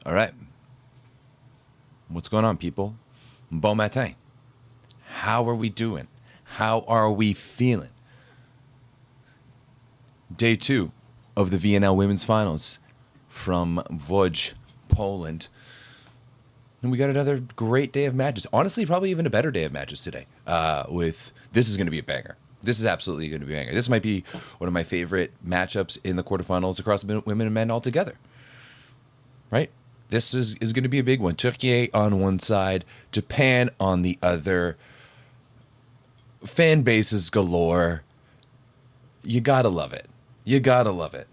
All right. What's going on, people? Bon matin. How are we doing? How are we feeling? Day 2 of the VNL Women's Finals from Łódź, Poland. And we got another great day of matches. Honestly, probably even a better day of matches today. This is going to be a banger. This is absolutely going to be a banger. This might be one of my favorite matchups in the quarterfinals across women and men altogether. Right? This is going to be a big one. Tükiye on one side, Japan on the other. Fan bases galore. You gotta love it. You gotta love it.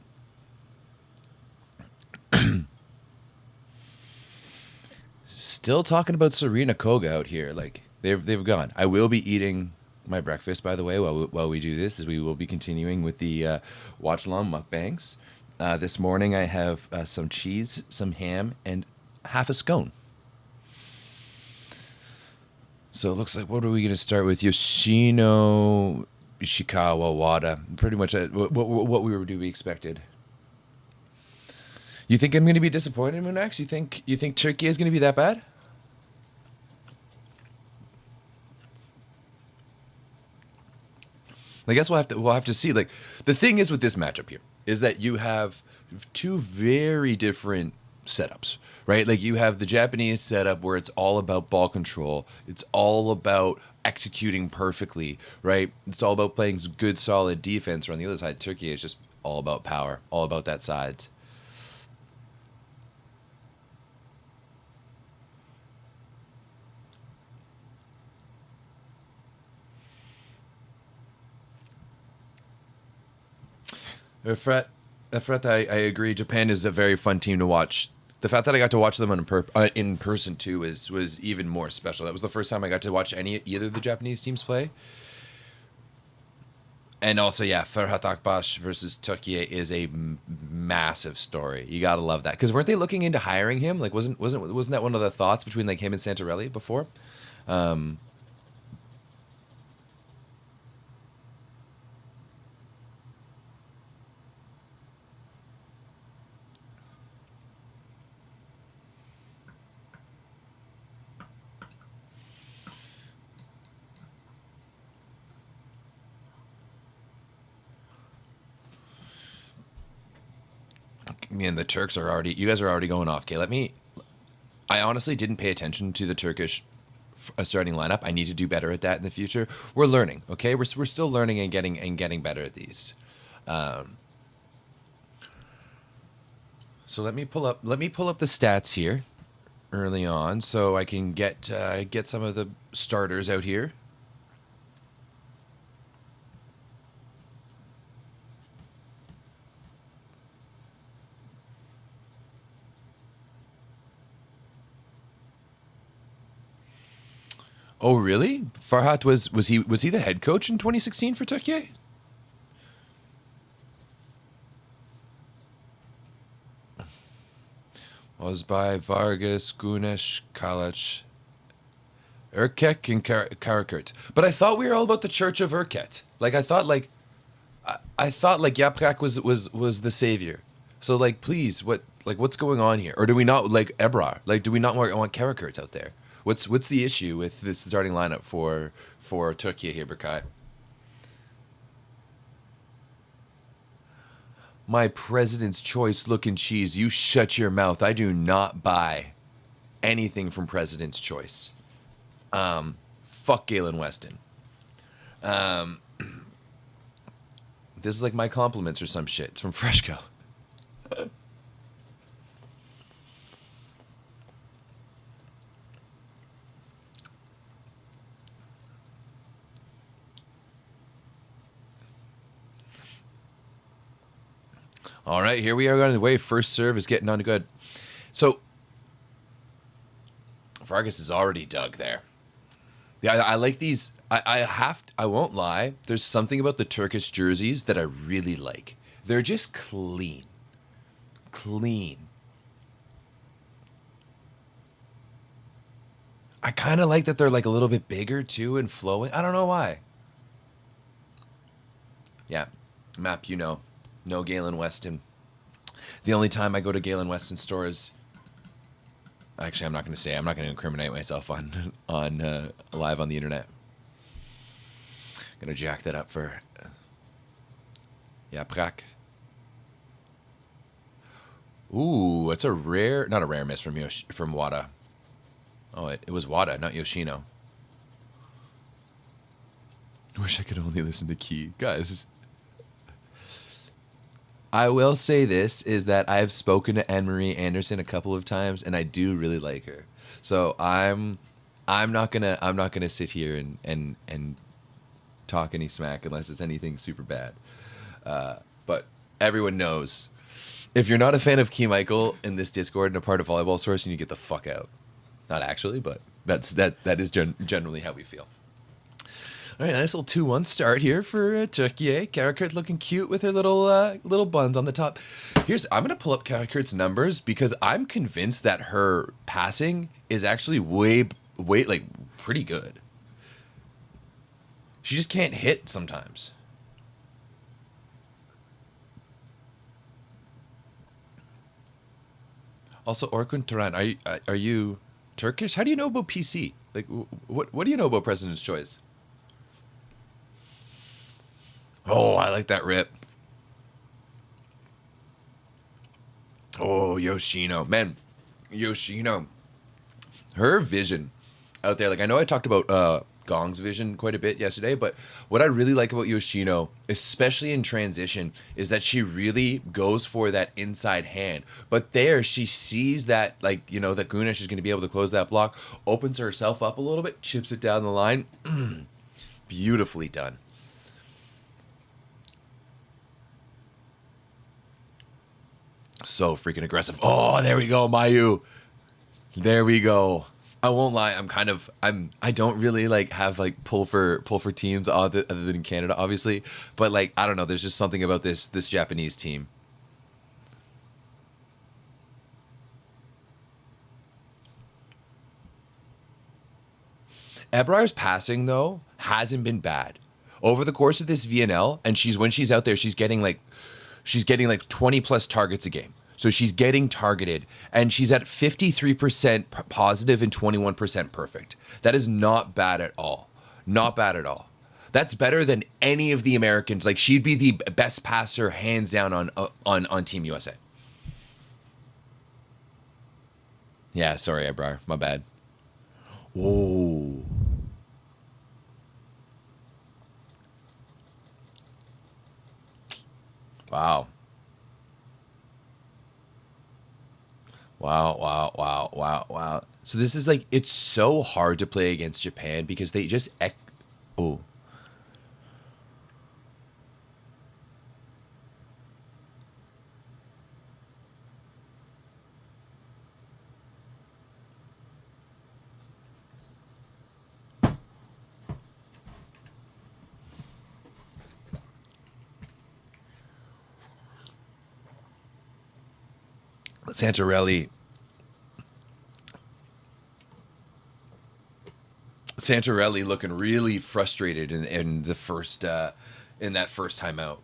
Still talking about Serena Koga out here. Like they've gone. I will be eating my breakfast, by the way, while we do this, as we will be continuing with the watch along mukbangs. This morning I have some cheese, some ham, and half a scone. So it looks like, what are we going to start with? Yoshino Ishikawa Wada. Pretty much what we expected. You think I'm going to be disappointed, Moonax? You think Turkey is going to be that bad? I guess we'll have to see. Like, the thing is with this matchup here is that you have two very different setups, right? Like, you have the Japanese setup where it's all about ball control. It's all about executing perfectly, right? It's all about playing good, solid defense. Or on the other side, Turkey is just all about power, all about that side. Efret, I agree. Japan is a very fun team to watch. The fact that I got to watch them in person too was even more special. That was the first time I got to watch either of the Japanese teams play. And also, yeah, Ferhat Akbaş versus Tükiye is a massive story. You gotta love that, because weren't they looking into hiring him? Like, wasn't that one of the thoughts between like him and Santarelli before? Man, the Turks are already. You guys are already going off. Okay, I honestly didn't pay attention to the Turkish starting lineup. I need to do better at that in the future. We're learning. Okay, we're still learning and getting better at these. So let me pull up the stats here early on, so I can get some of the starters out here. Oh, really? Farhat was he the head coach in 2016 for Tükiye? Was by Vargas, Gunesh, Kalac, Erkek, and Karakurt. But I thought we were all about the Church of Erket. Like I thought like Yaprak was the savior. So like, please, what's going on here? Or do we not like Ebrar? Like, do we not want Karakurt out there? What's the issue with this starting lineup for Tükiye here, Berkay? My president's choice looking cheese. You shut your mouth. I do not buy anything from President's Choice. Fuck Galen Weston. This is like my compliments or some shit. It's from Freshco. All right, here we are on the way. First serve is getting on good. So Vargas is already dug there. Yeah, I like these. I won't lie. There's something about the Turkish jerseys that I really like. They're just clean. Clean. I kind of like that they're like a little bit bigger too and flowing. I don't know why. Yeah, map, no Galen Weston. The only time I go to Galen Weston stores Actually, I'm not going to say. I'm not going to incriminate myself on live on the internet. Gonna jack that up for. Yeah, Prak. Ooh, it's a rare, not a rare miss from Wada. Oh, it was Wada, not Yoshino. Wish I could only listen to Key. Guys, I will say this, is that I've spoken to Anne-Marie Anderson a couple of times, and I do really like her. So I'm not gonna sit here and talk any smack unless it's anything super bad. But everyone knows, if you're not a fan of Key Michael in this Discord and a part of Volleyball Source, you need to get the fuck out. Not actually, but that is generally how we feel. All right, nice little 2-1 start here for Tükiye. Karakurt looking cute with her little buns on the top. I'm gonna pull up Karakurt's numbers because I'm convinced that her passing is actually way like pretty good. She just can't hit sometimes. Also, Orkun Turan, are you Turkish? How do you know about PC? Like, what do you know about President's Choice? Oh, I like that rip. Oh, Yoshino. Man, Yoshino. Her vision out there. Like, I know I talked about Gong's vision quite a bit yesterday, but what I really like about Yoshino, especially in transition, is that she really goes for that inside hand. But there, she sees that, like, you know, that Gunesh is going to be able to close that block, opens herself up a little bit, chips it down the line. Beautifully done. So freaking aggressive. Oh, there we go, Mayu. There we go. I won't lie. I don't really like have like pull for teams other than Canada, obviously. But like, I don't know. There's just something about this Japanese team. Ebrar's passing though hasn't been bad over the course of this VNL, and when she's out there, she's getting like 20 plus targets a game. So she's getting targeted, and she's at 53% positive and 21% perfect. That is not bad at all. Not bad at all. That's better than any of the Americans. Like, she'd be the best passer hands down on Team USA. Yeah, sorry, Ebrar. My bad. Oh. Wow. Wow. So this is like, it's so hard to play against Japan because they just oh. Santarelli looking really frustrated in the first in that first time out.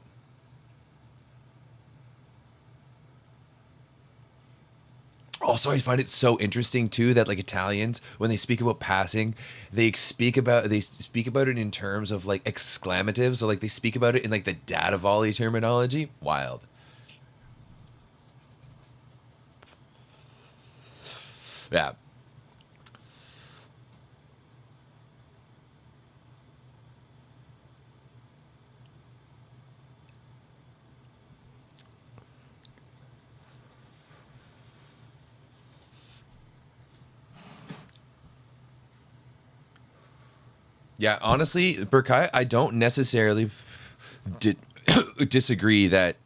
Also, I find it so interesting too that like Italians, when they speak about passing, they speak about it in terms of like exclamatives. So like they speak about it in like the data volley terminology. Wild. Yeah. Yeah, honestly, Burkai, I don't necessarily disagree that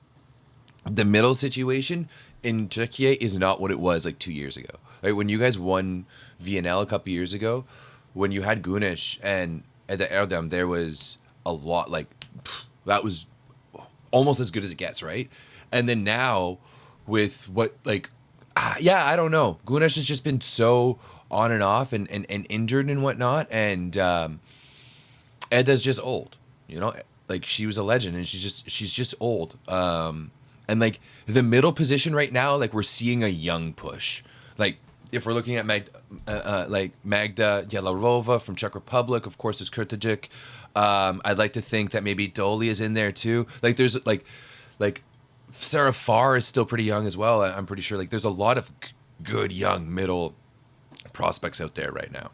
the middle situation in Tükiye is not what it was like 2 years ago. Like when you guys won VNL a couple years ago, when you had Gunesh and at the Erdem, there was a lot like that was almost as good as it gets, right? And then now with what like yeah, I don't know. Gunesh has just been so on and off and injured and whatnot, and Edda's just old, you know. Like she was a legend, and she's just old. And like the middle position right now, like we're seeing a young push. Like if we're looking at like Magda Yelarova from Czech Republic, of course, there's Kurtajic. I'd like to think that maybe Dolly is in there too. Like there's like Sarah Farr is still pretty young as well. I'm pretty sure. Like there's a lot of good young middle prospects out there right now.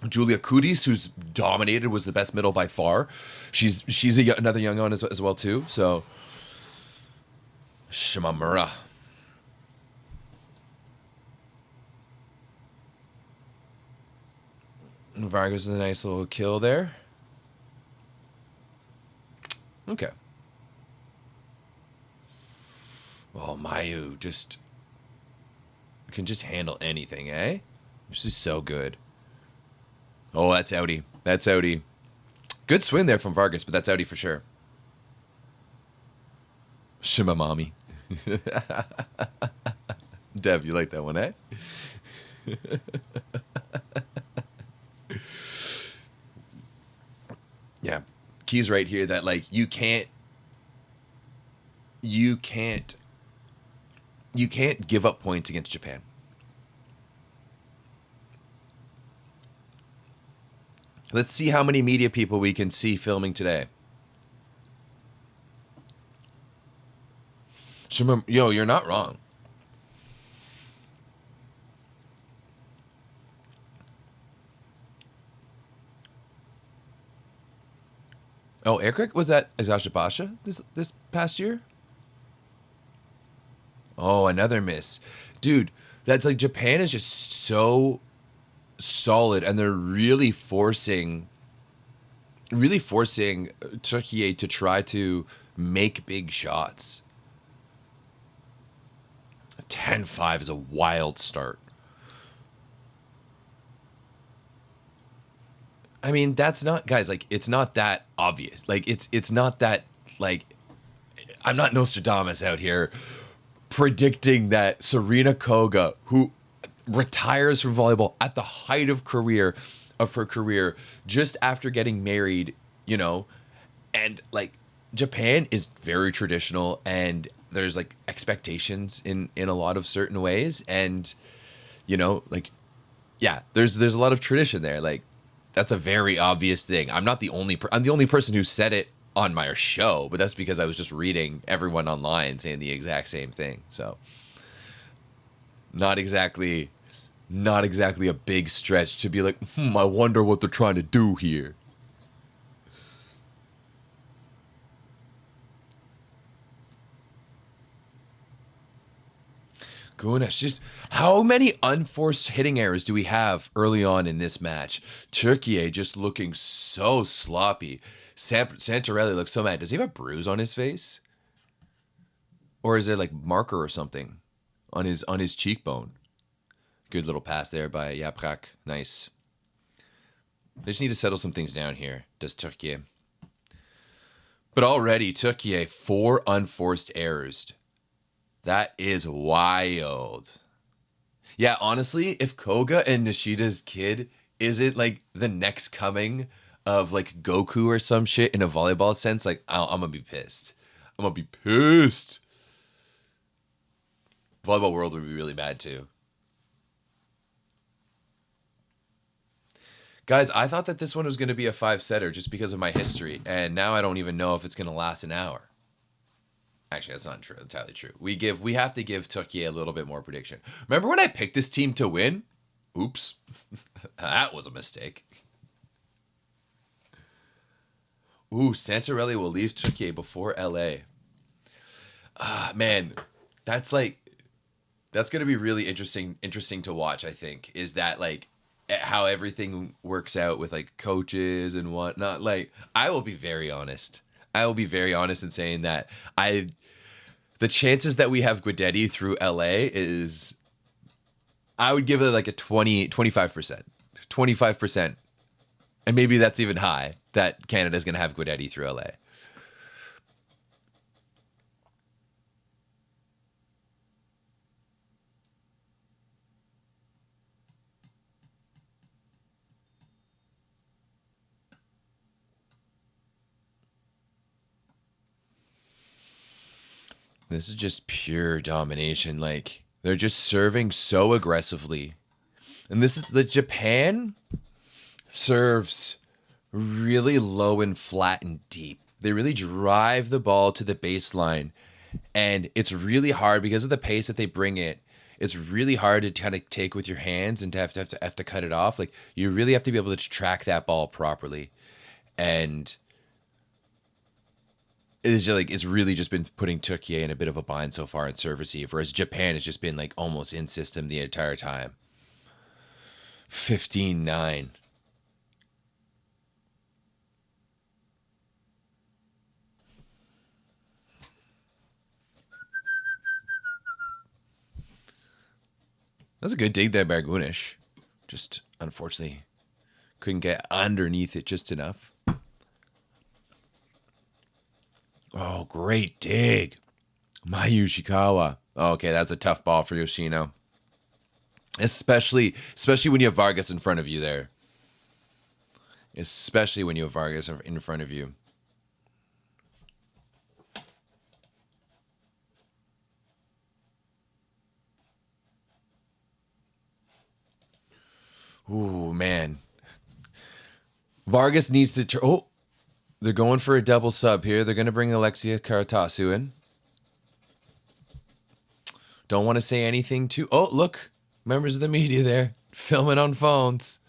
Julia Kudis, who's dominated, was the best middle by far. She's another young one as well too. So Shimamura. Vargas is a nice little kill there. Okay. Oh, Mayu just can just handle anything, eh? She's so good. Oh, that's outie. That's outie. Good swing there from Vargas, but that's outie for sure. Shimamami. Dev, you like that one, eh? Yeah. Key's right here that like you can't give up points against Japan. Let's see how many media people we can see filming today. Yo, you're not wrong. Oh, Erkrik was at Azashibasha this past year? Oh, another miss. Dude, that's like Japan is just so solid and they're really forcing Tükiye to try to make big shots. 10-5 is a wild start. I mean, that's not, guys, like it's not that obvious. Like it's not that like I'm not Nostradamus out here predicting that Serena Koga, who retires from volleyball at the height of her career, just after getting married, you know, and like Japan is very traditional and there's like expectations in a lot of certain ways, and you know, like yeah, there's a lot of tradition there. Like that's a very obvious thing. I'm not the only I'm the only person who said it on my show, but that's because I was just reading everyone online saying the exact same thing. So not exactly a big stretch to be like, I wonder what they're trying to do here. Goodness, just how many unforced hitting errors do we have early on in this match? Tükiye just looking so sloppy. Santarelli looks so mad. Does he have a bruise on his face? Or is there like marker or something on his cheekbone? Good little pass there by Yaprak. Nice. They just need to settle some things down here, does Tükiye. But already, Tükiye, 4 unforced errors. That is wild. Yeah, honestly, if Koga and Nishida's kid isn't like the next coming of like Goku or some shit in a volleyball sense, like I'm gonna be pissed. I'm gonna be pissed. Volleyball world would be really bad too. Guys, I thought that this one was going to be a 5-setter just because of my history, and now I don't even know if it's going to last an hour. Actually, that's not true. Entirely true. We have to give Tükiye a little bit more prediction. Remember when I picked this team to win? Oops. That was a mistake. Ooh, Santarelli will leave Tükiye before LA. Man, that's going to be really interesting to watch, I think, is that like how everything works out with like coaches and whatnot. Like, I will be very honest. I will be very honest in saying that the chances that we have Guidetti through LA is, I would give it like a 25%. 25%. And maybe that's even high that Canada's going to have Guidetti through LA. This is just pure domination. Like, They're just serving so aggressively. And this is the Japan serves really low and flat and deep. They really drive the ball to the baseline. And it's really hard because of the pace that they bring it. It's really hard to kind of take with your hands and to have to cut it off. Like, you really have to be able to track that ball properly. And it's just like, it's really just been putting Tükiye in a bit of a bind so far in serve receive, whereas Japan has just been like almost in system the entire time. 15-9. That was a good dig there by Gunish. Just unfortunately couldn't get underneath it just enough. Oh, great dig. Mayu Ishikawa. Oh, okay, that's a tough ball for Yoshino. Especially when you have Vargas in front of you there. Especially when you have Vargas in front of you. Ooh, man. Vargas needs to... Oh, they're going for a double sub here. They're going to bring Alexia Karatasu in. Don't want to say anything too... Oh, look. Members of the media there. Filming on phones.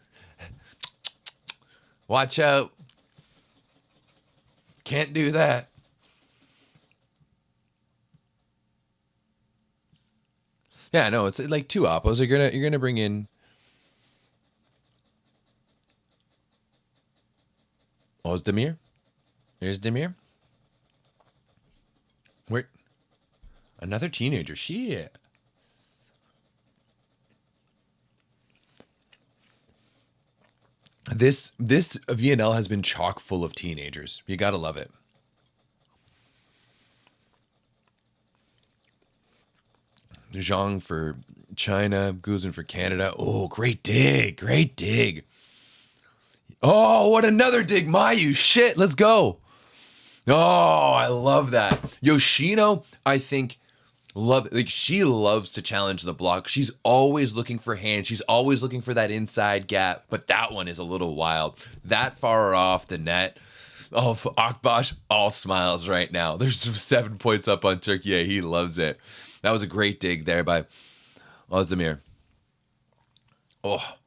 Watch out. Can't do that. Yeah, no, it's like two oppos. You're gonna bring in... Oh, it's Demir. There's Demir. Where? Another teenager. Shit. This VNL has been chock full of teenagers. You gotta love it. Zhang for China, Guzin for Canada. Oh, great dig. Great dig. Oh, what another dig. Mayu. Shit, let's go. Oh, I love that. Yoshino, I think, she loves to challenge the block. She's always looking for hands. She's always looking for that inside gap. But that one is a little wild. That far off the net. Oh, Akbash, all smiles right now. There's 7 points up on Tükiye. He loves it. That was a great dig there by Ozdemir. Oh,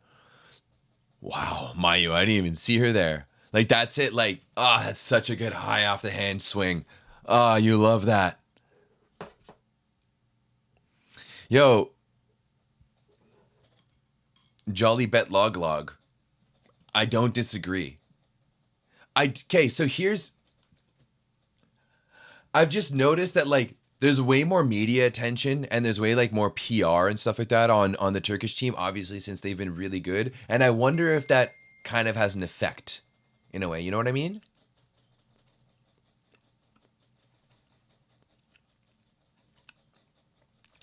wow. Mayu, I didn't even see her there. Like, that's it. Like, that's such a good high off the hand swing. You love that. Yo, Jolly Bet Log Log. I don't disagree. Okay, so I've just noticed that, like, there's way more media attention and there's way like more PR and stuff like that on the Turkish team, obviously, since they've been really good. And I wonder if that kind of has an effect in a way. You know what I mean?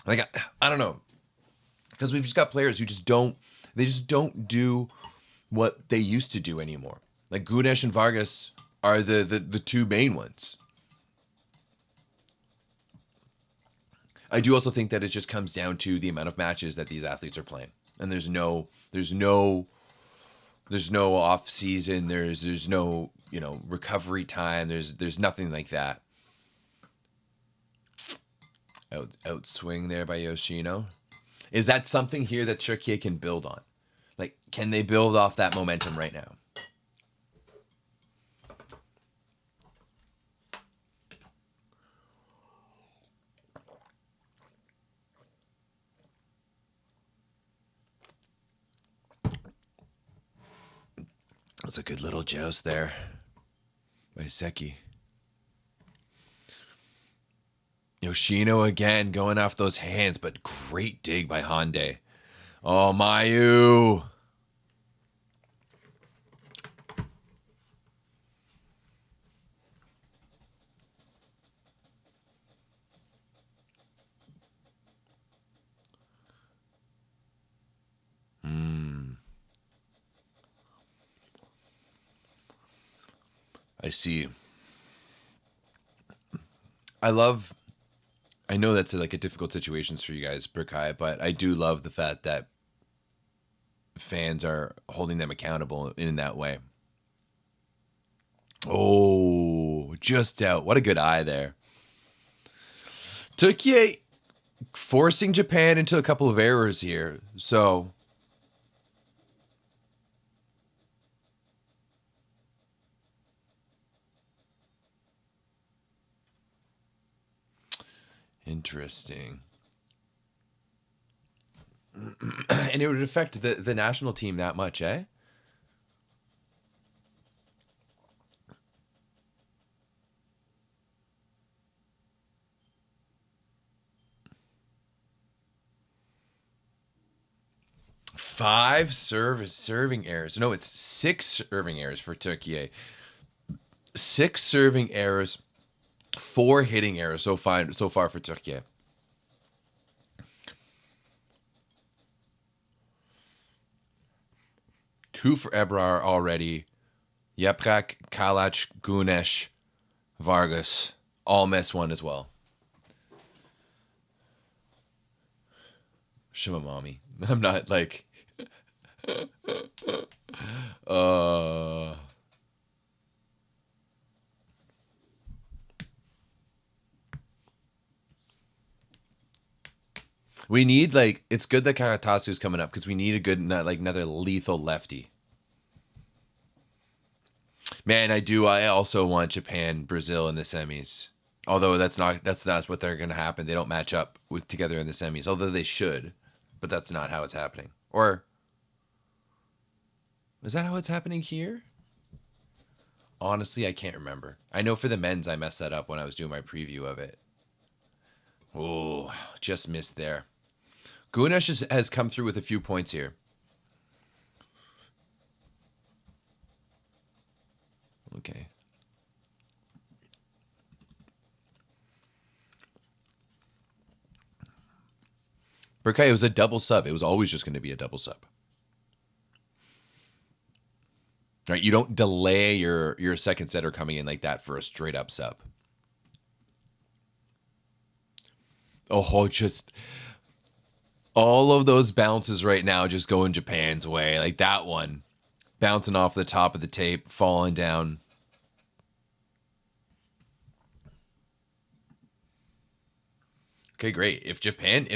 Like, I don't know. Because we've just got players who just don't do what they used to do anymore. Like, Gunesh and Vargas are the two main ones. I do also think that it just comes down to the amount of matches that these athletes are playing. And there's no off season, there's no, recovery time, there's nothing like that. Out swing there by Yoshino. Is that something here that Tükiye can build on? Like, can they build off that momentum right now? That's a good little joust there by Seki. Yoshino again going off those hands, but great dig by Hande. Oh, Mayu. I see. I love I know that's like a difficult situation for you guys, Berkay, but I do love the fact that fans are holding them accountable in that way. Oh, just out. What a good eye there. Tükiye forcing Japan into a couple of errors here. So interesting. And it would affect the national team that much, eh? Five serving errors. No, it's 6 serving errors for Tükiye. 6 serving errors, 4 hitting errors so far for Tükiye. Two for Ebrar already. Yeprak, Kalach, Gunesh, Vargas all miss one as well. Shimamami. I'm not like we need like it's good that Karatasu's coming up because we need a good like another lethal lefty. Man, I also want Japan, Brazil in the semis. Although that's not what they're gonna happen. They don't match up together in the semis. Although they should, but that's not how it's happening. Or is that how it's happening here? Honestly, I can't remember. I know for the men's I messed that up when I was doing my preview of it. Oh, just missed there. Gunesh has come through with a few points here. Okay. Berkay, it was a double sub. It was always just going to be a double sub. Right? You don't delay your second setter coming in like that for a straight up sub. Oh, just all of those bounces right now just going Japan's way. Like that one. Bouncing off the top of the tape, falling down. Okay, great. If Japan,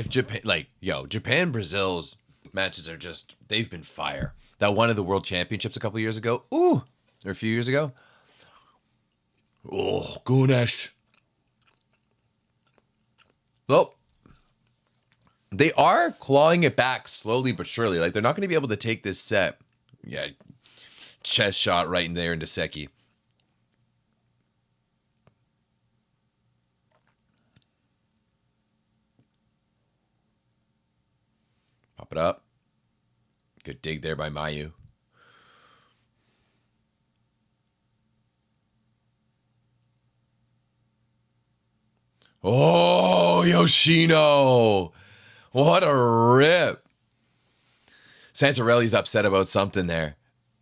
like, Japan, Brazil's matches are just, they've been fire. That one of the World Championships a couple years ago. Ooh, or a few years ago. Oh, Gunesh. Well, they are clawing it back slowly but surely. Like, they're not going to be able to take this set. Yeah, chest shot right in there into Seki. Pop it up. Good dig there by Mayu. Oh, Yoshino. What a rip. Santarelli's upset about something there.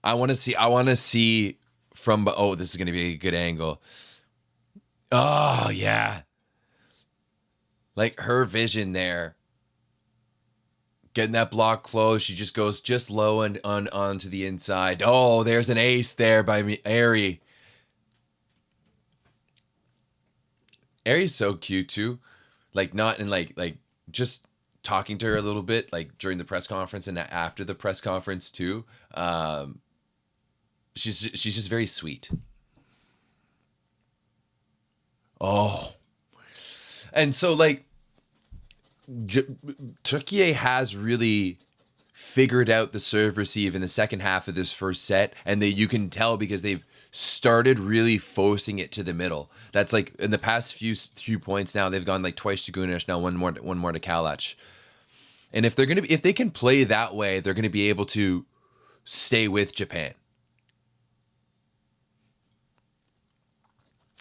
I want to see from, oh, this is going to be a good angle. Oh, yeah. Like her vision there. Getting that block close. She just goes just low and onto the inside. Oh, there's an ace there by me, Ari. Ari's so cute too. Like not in like just talking to her a little bit like during the press conference and after the press conference too. She's just very sweet. Oh. And so like Tükiye has really figured out the serve receive in the second half of this first set, and you can tell because they've started really forcing it to the middle. That's like in the past few points now they've gone like twice to Gunesh, now one more to Kalach. And if they can play that way, they're gonna be able to stay with Japan.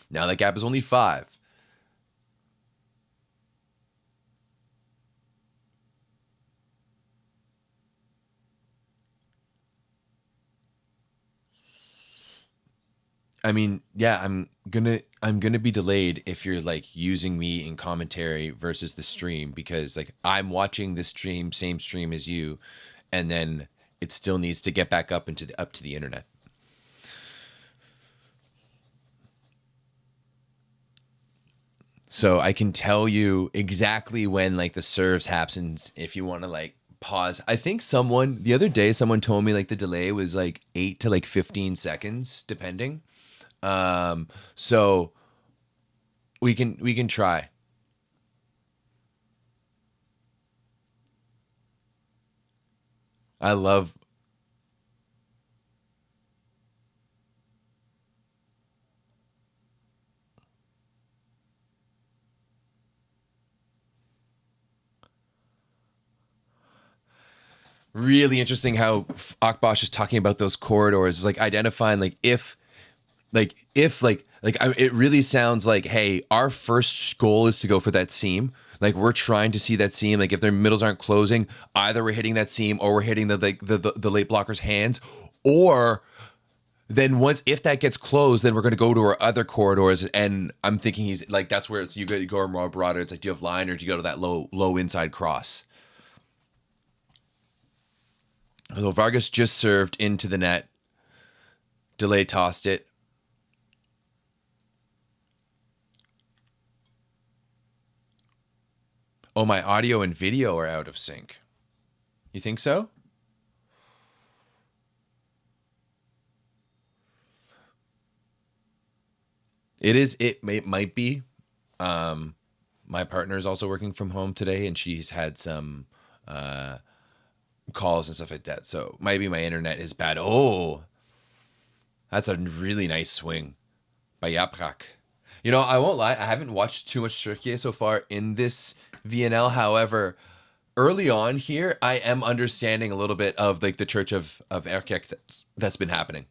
Now that gap is only 5. I mean, yeah, I'm gonna be delayed if you're like using me in commentary versus the stream, because like I'm watching the stream, same stream as you, and then it still needs to get back up into up to the internet. So I can tell you exactly when like the serves happens if you want to like pause. I think someone the other day someone told me like the delay was like 8 to like 15 seconds depending. So we can try. I love really interesting how Akbash is talking about those corridors. It's like identifying it really sounds like, hey, our first goal is to go for that seam. Like we're trying to see that seam. Like if their middles aren't closing, either we're hitting that seam or we're hitting the late blocker's hands, or then once if that gets closed, then we're going to go to our other corridors. And I'm thinking he's like that's where it's you go more broader. It's like, do you have line or do you go to that low inside cross? So Vargas just served into the net. Delay tossed it. Oh, my audio and video are out of sync. You think so? It is. It might be. My partner is also working from home today, and she's had some calls and stuff like that. So maybe my internet is bad. Oh, that's a really nice swing by Yaprak. You know, I won't lie. I haven't watched too much Tükiye so far in this VNL. However, early on here, I am understanding a little bit of like the Church of Erkek that's been happening.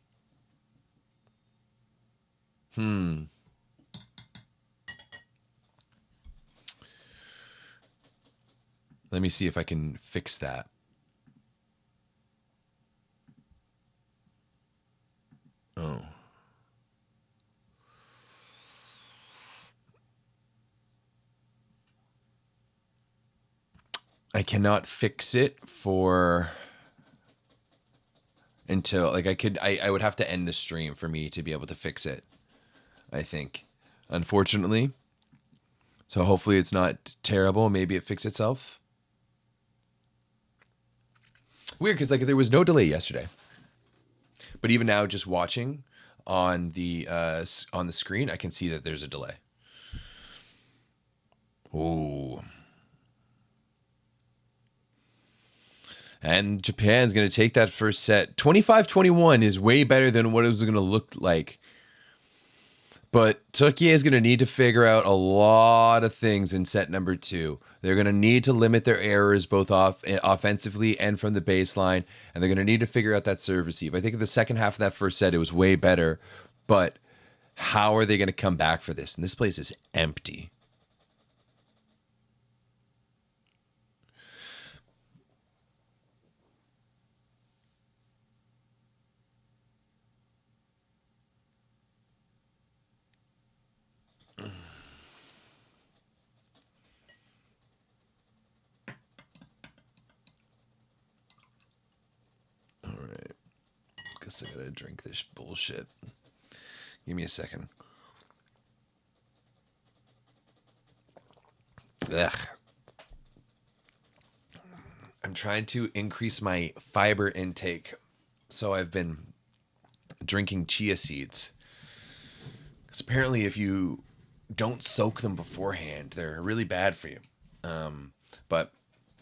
Let me see if I can fix that. Oh. I cannot fix it for until like I would have to end the stream for me to be able to fix it, I think. Unfortunately. So hopefully it's not terrible. Maybe it fixed itself. Weird, because like there was no delay yesterday. But even now, just watching on the screen, I can see that there's a delay. Ooh. And Japan's going to take that first set. 25-21 is way better than what it was going to look like. But Tükiye is going to need to figure out a lot of things in set number 2. They're going to need to limit their errors both offensively and from the baseline. And they're going to need to figure out that serve receive. I think in the second half of that first set, it was way better. But how are they going to come back for this? And this place is empty. I gotta drink this bullshit. Give me a second. Ugh. I'm trying to increase my fiber intake, so I've been drinking chia seeds. Because apparently, if you don't soak them beforehand, they're really bad for you. But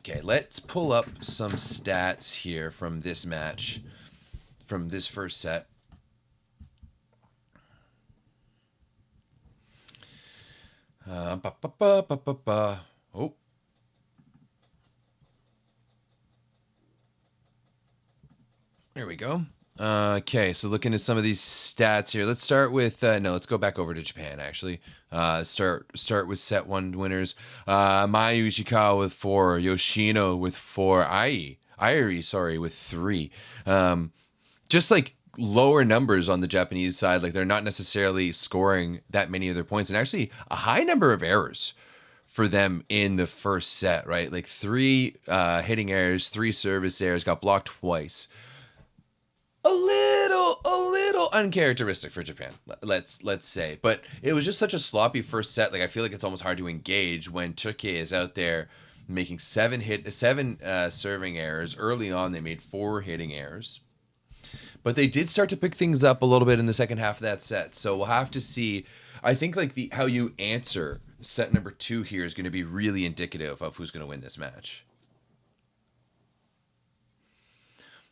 okay, let's pull up some stats here from this match. From this first set. Oh. There we go. Okay, so looking at some of these stats here. Let's start with let's go back over to Japan actually. Start with set 1 winners. Mayu Ishikawa with 4, Yoshino with 4, Irie, sorry, with 3. Just like lower numbers on the Japanese side. Like they're not necessarily scoring that many of their points, and actually a high number of errors for them in the first set, right? Like 3 hitting errors, 3 service errors, got blocked twice. A little uncharacteristic for Japan, let's say. But it was just such a sloppy first set. Like I feel like it's almost hard to engage when Tükiye is out there making 7 serving errors. Early on, they made 4 hitting errors. But they did start to pick things up a little bit in the second half of that set. So we'll have to see. I think like how you answer set number 2 here is going to be really indicative of who's going to win this match.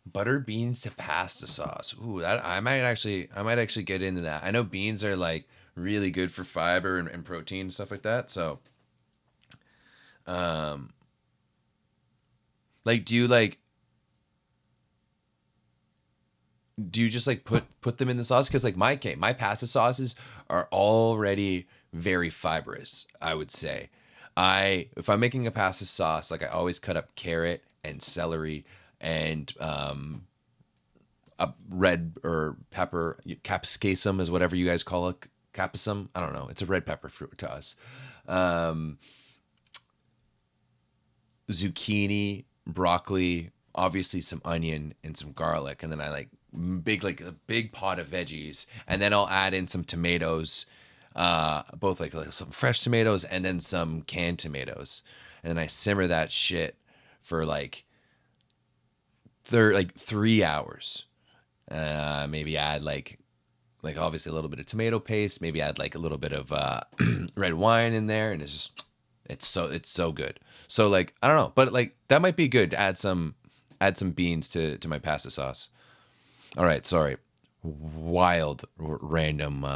Butter beans to pasta sauce. Ooh, I might actually get into that. I know beans are like really good for fiber and protein and stuff like that. So, like, do you just like put them in the sauce? Because like my pasta sauces are already very fibrous, I would say. If I'm making a pasta sauce, like I always cut up carrot and celery and a red or pepper, capsicum is whatever you guys call it. Capsicum, I don't know. It's a red pepper fruit to us. Zucchini, broccoli, obviously some onion and some garlic, and then I like a big pot of veggies, and then I'll add in some tomatoes, both like some fresh tomatoes and then some canned tomatoes, and then I simmer that shit for like 3 hours. Maybe add like obviously a little bit of tomato paste, maybe add like a little bit of red wine in there, and it's so good. So like I don't know, but like that might be good to add some beans to my pasta sauce. All right, sorry. Wild random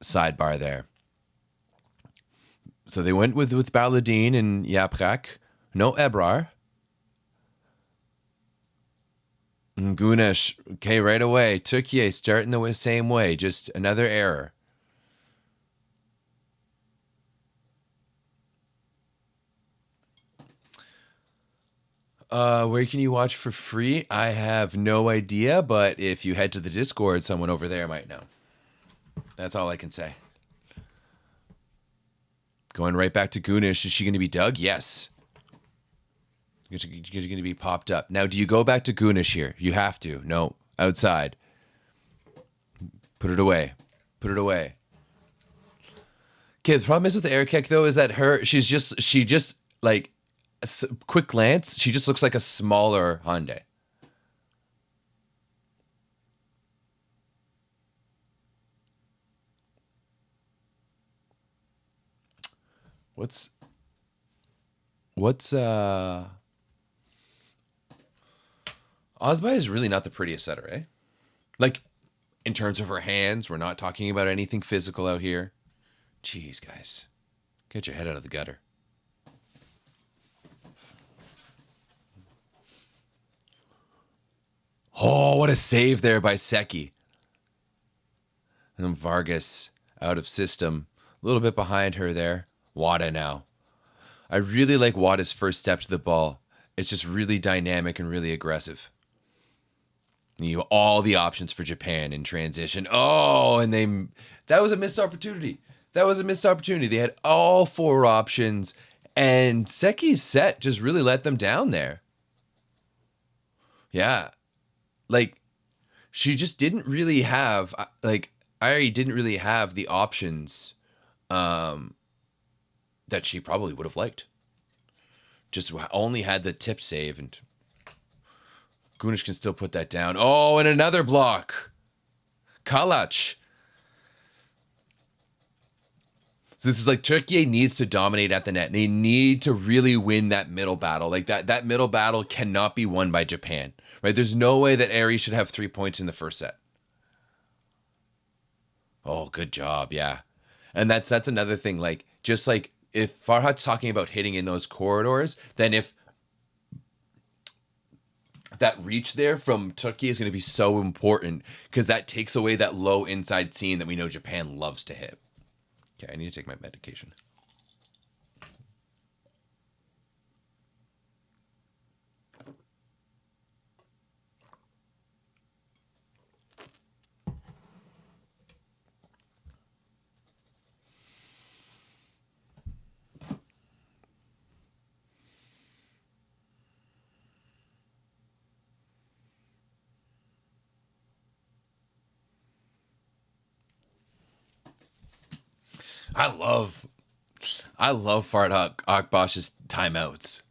sidebar there. So they went with Baladine and Yaprak. No Ebrar. Gunesh, okay, right away. Tükiye starting the same way, just another error. Where can you watch for free? I have no idea, but if you head to the Discord, someone over there might know. That's all I can say. Going right back to Gunesh. Is she going to be dug? Yes. Because you're going to be popped up. Now, do you go back to Gunesh here? You have to. No. Outside. Put it away. Put it away. Okay, the problem is with air kick, though, is that she just, like, a quick glance, she just looks like a smaller Hyundai. What's Ozbai is really not the prettiest setter, eh? Like, in terms of her hands, we're not talking about anything physical out here. Jeez, guys. Get your head out of the gutter. Oh, what a save there by Seki. And Vargas out of system. A little bit behind her there. Wada now. I really like Wada's first step to the ball. It's just really dynamic and really aggressive. You have all the options for Japan in transition. Oh, and that was a missed opportunity. That was a missed opportunity. They had all 4 options, and Seki's set just really let them down there. Yeah. Like, she just didn't really have, like, Airi didn't really have the options that she probably would have liked. Just only had the tip save, and Gunesh can still put that down. Oh, and another block. Kalach. So this is like Tükiye needs to dominate at the net. They need to really win that middle battle. Like that middle battle cannot be won by Japan. Right? There's no way that Airi should have 3 points in the first set. Oh, good job. Yeah. And that's another thing. Like, just like if Farhad's talking about hitting in those corridors, then if that reach there from Tükiye is going to be so important because that takes away that low inside seam that we know Japan loves to hit. Okay, I need to take my medication. I love Fart Akbosh's timeouts.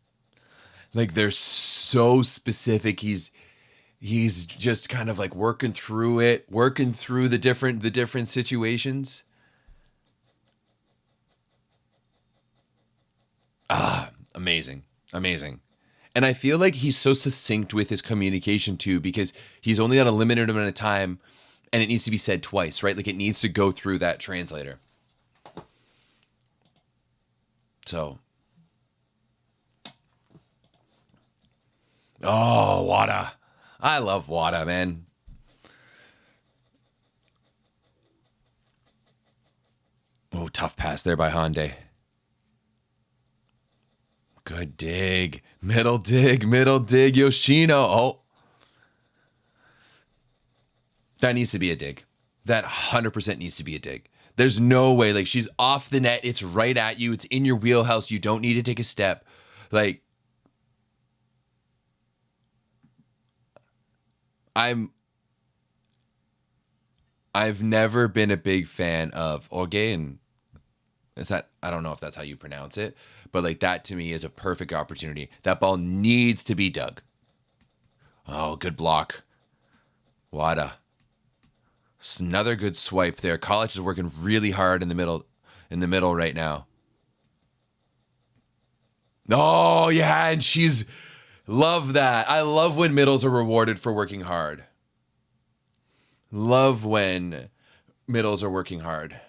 Like they're so specific. He's just kind of like working through it, working through the different situations. Amazing. Amazing. And I feel like he's so succinct with his communication too, because he's only on a limited amount of time and it needs to be said twice, right? Like it needs to go through that translator. So, oh, Wada. I love Wada, man. Oh, tough pass there by Hyundai. Good dig. Middle dig, middle dig. Yoshino. Oh, that needs to be a dig. That 100% needs to be a dig. There's no way. Like, she's off the net. It's right at you. It's in your wheelhouse. You don't need to take a step. Like, I'm. I've never been a big fan of Oge. Is that, I don't know if that's how you pronounce it, but like that to me is a perfect opportunity. That ball needs to be dug. Oh, good block. Wada. Another good swipe there. College is working really hard in the middle right now. Oh, yeah, and she's love that. I love when middles are rewarded for working hard. Love when middles are working hard.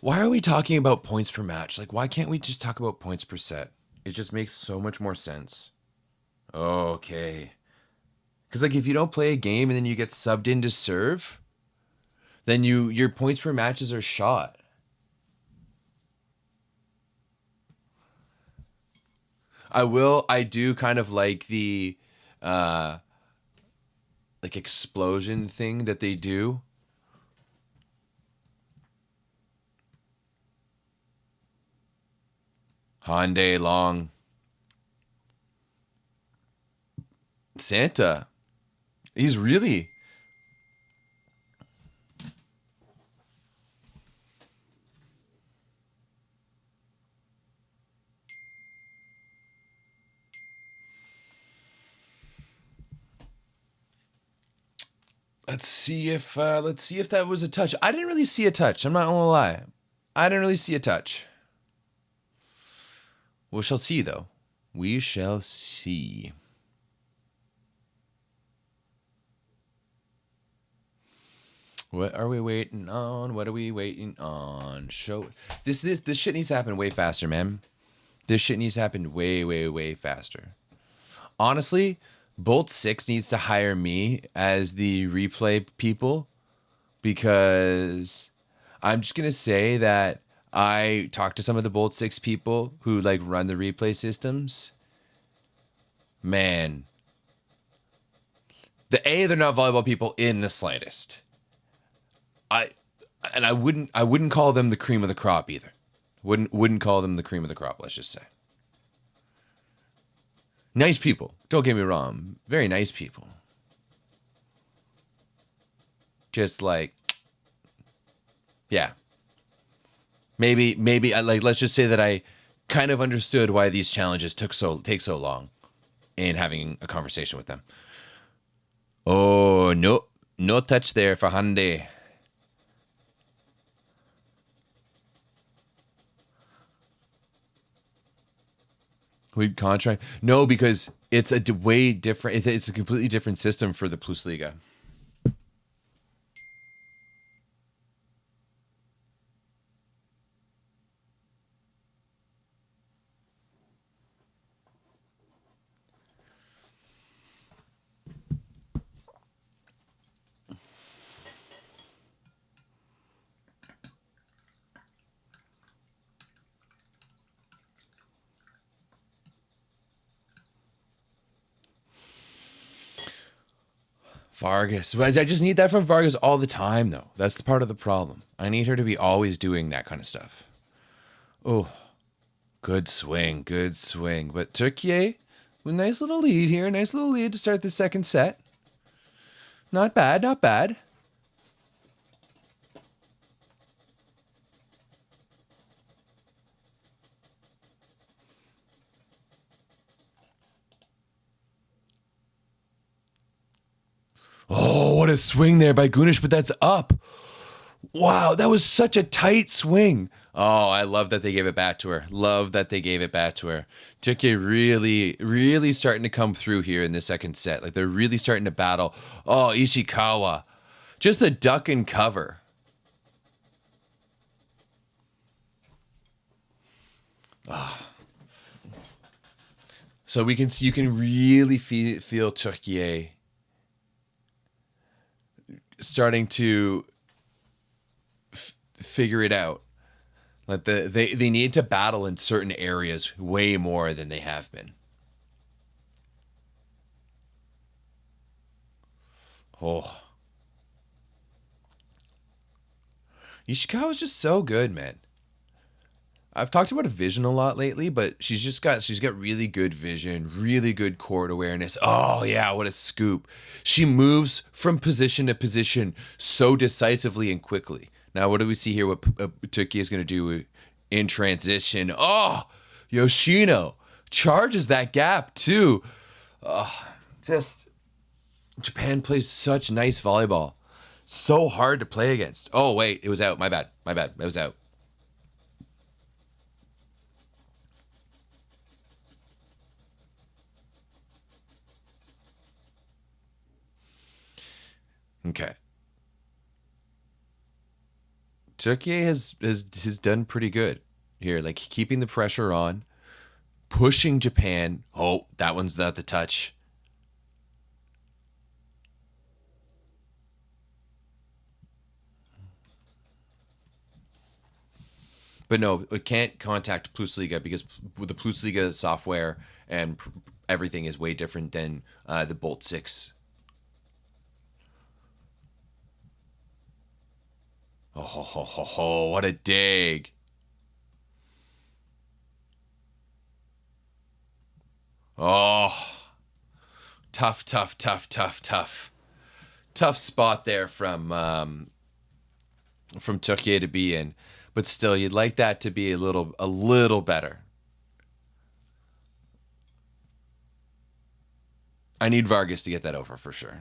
Why are we talking about points per match? Like, why can't we just talk about points per set? It just makes so much more sense. Okay. Because like if you don't play a game and then you get subbed in to serve, then your points per matches are shot. I do kind of like the uh like explosion thing that they do. Hyundai long. Santa. He's really. Let's see if that was a touch. I didn't really see a touch. I'm not gonna lie. I didn't really see a touch. We shall see though. We shall see. What are we waiting on? What are we waiting on? Show this shit needs to happen way faster, man. This shit needs to happen way, way, way faster. Honestly, Bolt 6 needs to hire me as the replay people because I'm just going to say that I talked to some of the Bolt 6 people who like run the replay systems. Man, they're not volleyball people in the slightest. I wouldn't call them the cream of the crop either. Wouldn't call them the cream of the crop, let's just say. Nice people. Don't get me wrong. Very nice people. Just like, yeah. Maybe I like, let's just say that I kind of understood why these challenges take so long in having a conversation with them. Oh, no touch there for Hyundai. We contract? No, because it's a way different. It's a completely different system for the Plus Liga. Vargas. But I just need that from Vargas all the time, though. That's the part of the problem. I need her to be always doing that kind of stuff. Oh, good swing, good swing. But Tükiye, a nice little lead here. Nice little lead to start the second set. Not bad, not bad. Oh, what a swing there by Gunish, but that's up. Wow, that was such a tight swing. Oh, I love that they gave it back to her. Love that they gave it back to her. Tükiye really, really starting to come through here in the second set. Like they're really starting to battle. Oh, Ishikawa. Just a duck and cover. So you can really feel Tükiye starting to figure it out. Like they need to battle in certain areas way more than they have been. Oh, Ishikawa is just so good, man. I've talked about vision a lot lately, but she's got really good vision, really good court awareness. Oh yeah, what a scoop. She moves from position to position so decisively and quickly. Now, what do we see here? What Tükiye is going to do in transition? Oh, Yoshino charges that gap too. Just Japan plays such nice volleyball. So hard to play against. Oh wait, it was out. My bad. My bad. It was out. Okay. Tükiye has done pretty good here, like keeping the pressure on, pushing Japan. Oh, that one's not the touch. But no, it can't contact Plusliga because with the Plusliga software and everything is way different than the Bolt 6. Oh, ho, ho, ho, ho, what a dig. Oh, tough, tough, tough, tough, tough. Tough spot there from Tükiye to be in. But still, you'd like that to be a little better. I need Vargas to get that over for sure.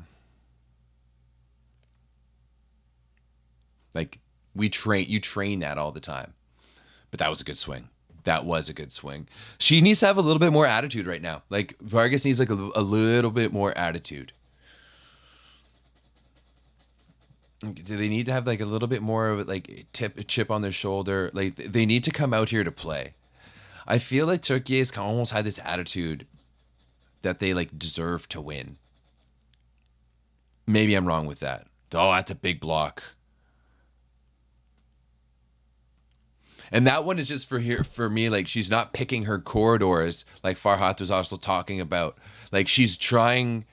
Like you train that all the time. But that was a good swing. That was a good swing. She needs to have a little bit more attitude right now. Like Vargas needs like a little bit more attitude. Do they need to have like a little bit more of like a chip on their shoulder? Like they need to come out here to play. I feel like Turkey's almost had this attitude that they like deserve to win. Maybe I'm wrong with that. Oh, that's a big block. And that one is just for me. Like she's not picking her corridors like Farhat was also talking about. Like she's trying,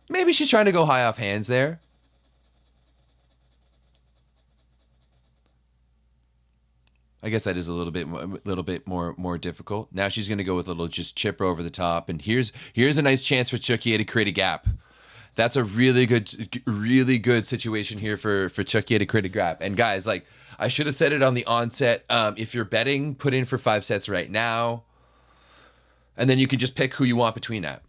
maybe she's trying to go high off hands there. I guess that is a little bit more difficult. Now she's going to go with a little just chipper over the top, and here's a nice chance for Tükiye to create a gap. That's a really good situation here for Tükiye to create a gap. And guys, like I should have said it on the onset. If you're betting, put in for 5 sets right now, and then you can just pick who you want between that.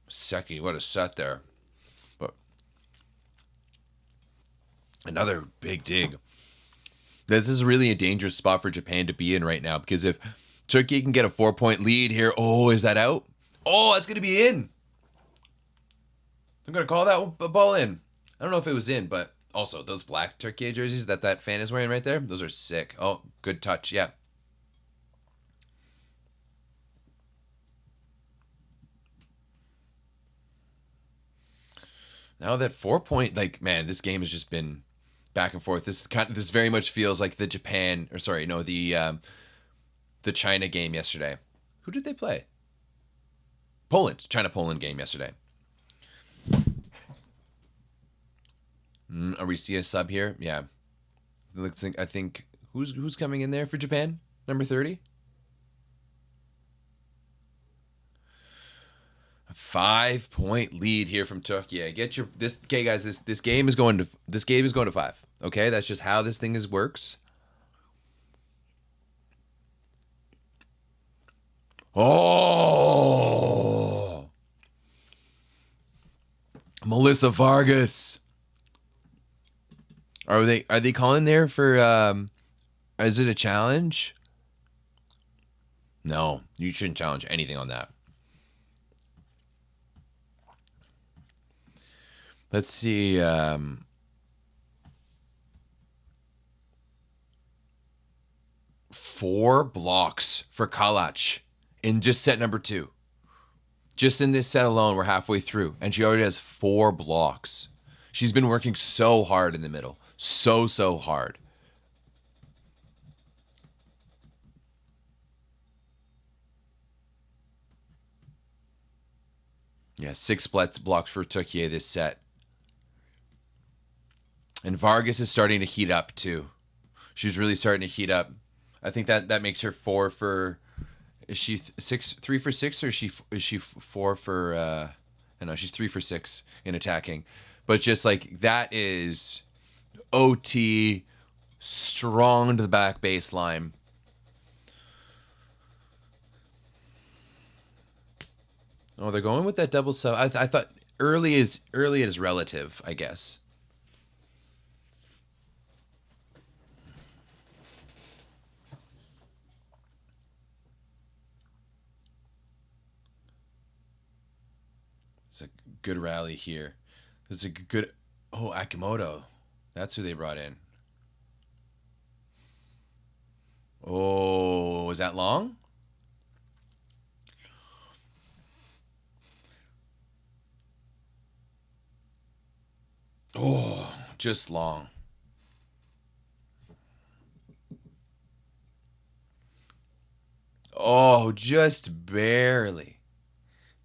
Seki, what a set there. But another big dig. This is really a dangerous spot for Japan to be in right now because if Tükiye can get a 4-point lead here, oh, is that out? Oh, that's going to be in. I'm going to call that ball in. I don't know if it was in, but also those black Tükiye jerseys that fan is wearing right there, those are sick. Oh, good touch. Yeah. Now that 4-point, like, man, this game has just been back and forth. This very much feels like the Japan, or sorry, no, the China game yesterday. Who did they play? Poland. China-Poland game yesterday. Are we see a sub here? Yeah. It looks like, I think, who's coming in there for Japan? Number 30? A 5-point lead here from Tükiye. Get your this okay, guys. This game is going to 5. Okay, that's just how this thing works. Oh, Melissa Vargas. Are they calling there for? Is it a challenge? No, you shouldn't challenge anything on that. Let's see. 4 blocks for Kalach in just set number 2. Just in this set alone, we're halfway through, and she already has 4 blocks. She's been working so hard in the middle. So hard. Yeah, 6 blocks for Tükiye this set. And Vargas is starting to heat up, too. She's really starting to heat up. I think that makes her 4 for... Is she 3 for 6, or is she 4 for... no, she's 3 for 6 in attacking. But just like, that is OT, strong to the back baseline. Oh, they're going with that double sub. I thought early is relative, I guess. It's a good rally here. This is a good... Oh, Akimoto. That's who they brought in. Oh, is that long? Oh, just long. Oh, just barely.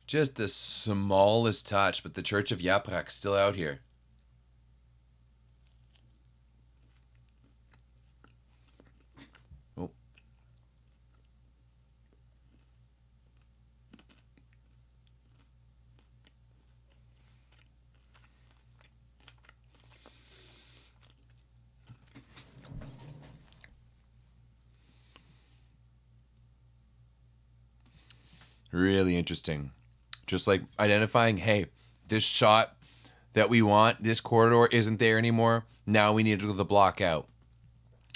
Just the smallest touch, but the Church of Yaprak still out here. Oh. Really interesting. Just like identifying, hey, this shot that we want, this corridor isn't there anymore. Now we need to go the block out.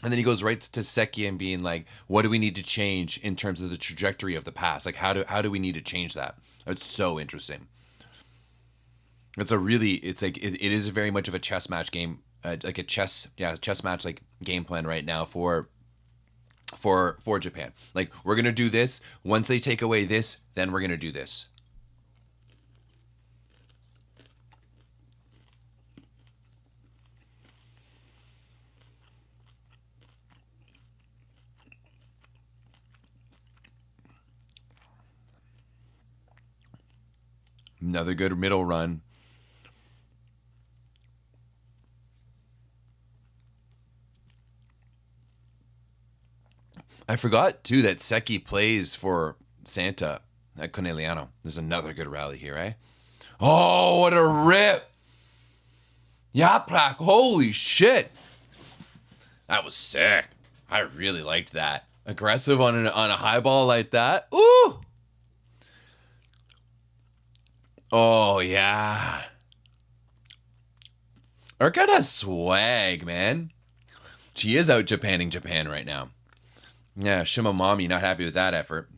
And then he goes right to Seki and being like, what do we need to change in terms of the trajectory of the pass? Like, how do we need to change that? It's so interesting. It's like, it is very much of a chess match game, like a chess match, like game plan right now for Japan. Like, we're going to do this. Once they take away this, then we're going to do this. Another good middle run. I forgot, too, that Seki plays for Santa at Conegliano. There's another good rally here, eh? Oh, what a rip! Yaprak, holy shit! That was sick. I really liked that. Aggressive on a high ball like that. Ooh! Oh, yeah. Urquhart has swag, man. She is out Japanning Japan right now. Yeah, Shimamami not happy with that effort.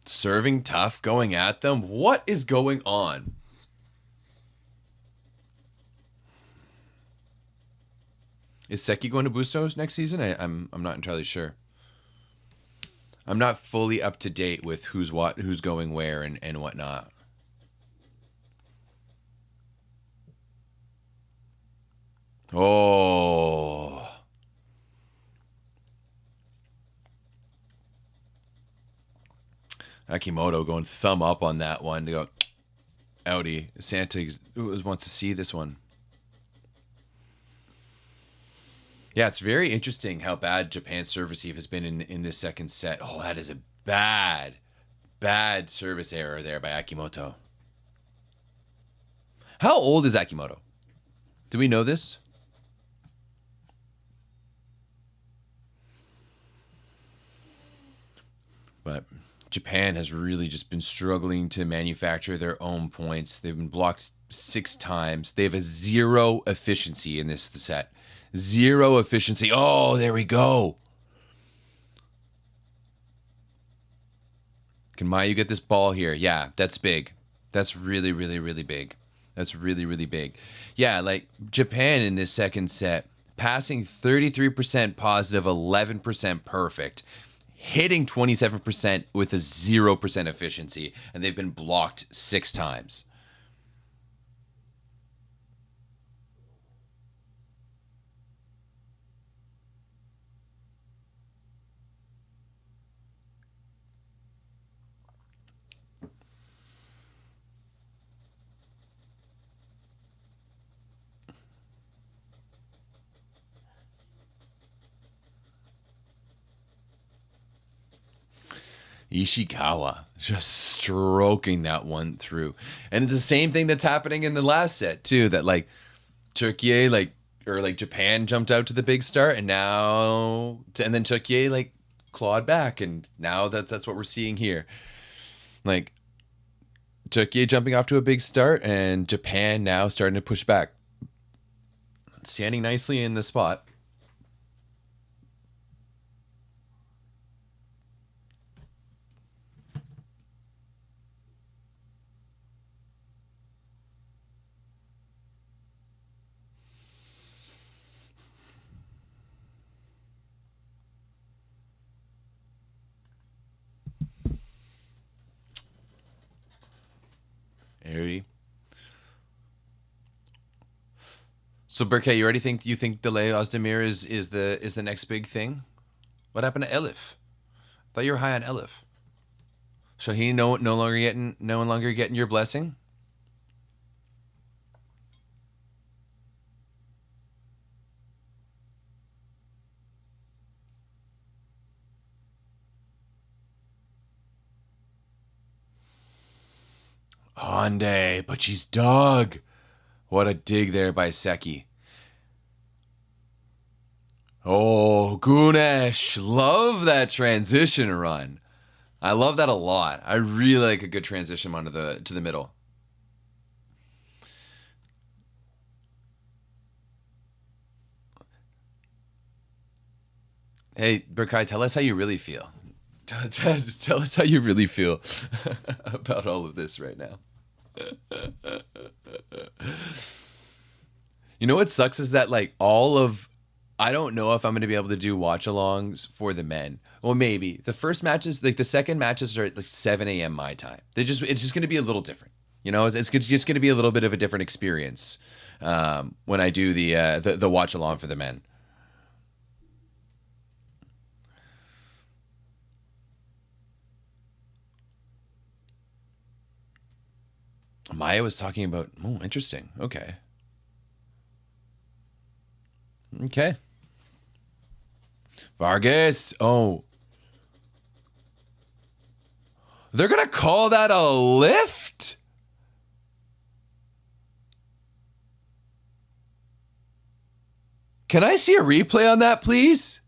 Serving tough, going at them. What is going on? Is Seki going to Bustos next season? I'm not entirely sure. I'm not fully up to date with who's going where and whatnot. Oh. Akimoto going thumb up on that one to go, outie. Santa wants to see this one. Yeah, it's very interesting how bad Japan's service receive has been in this second set. Oh, that is a bad service error there by Akimoto. How old is Akimoto? Do we know this? But Japan has really just been struggling to manufacture their own points. They've been blocked 6 times. They have a 0 efficiency in this set. 0 efficiency. Oh, there we go. Can Mayu get this ball here? Yeah, that's big. That's really, really, really big. That's really, really big. Yeah, like Japan in this second set, passing 33% positive, 11% perfect, hitting 27% with a 0% efficiency, and they've been blocked 6 times. Ishikawa just stroking that one through. And it's the same thing that's happening in the last set too, that like Tükiye like Japan jumped out to the big start and then Tükiye like clawed back, and now that's what we're seeing here. Like Tükiye jumping off to a big start and Japan now starting to push back. Standing nicely in the spot. Airy. So Berkay, you think Delay Ozdemir is the next big thing? What happened to Elif? I thought you were high on Elif. Shaheen no longer getting your blessing? Hyundai, but she's dug. What a dig there by Seki. Oh, Gunesh. Love that transition run. I love that a lot. I really like a good transition onto to the middle. Hey, Berkay, tell us how you really feel. Tell us how you really feel about all of this right now. You know what sucks is that like I don't know if I'm going to be able to do watch alongs for the men. Well, maybe the first matches, like the second matches are at like 7 a.m. my time. It's just going to be a little different. You know, it's just going to be a little bit of a different experience when I do the watch along for the men. Maya was talking about. Oh, interesting. Okay. Okay. Vargas. Oh. They're going to call that a lift? Can I see a replay on that, please?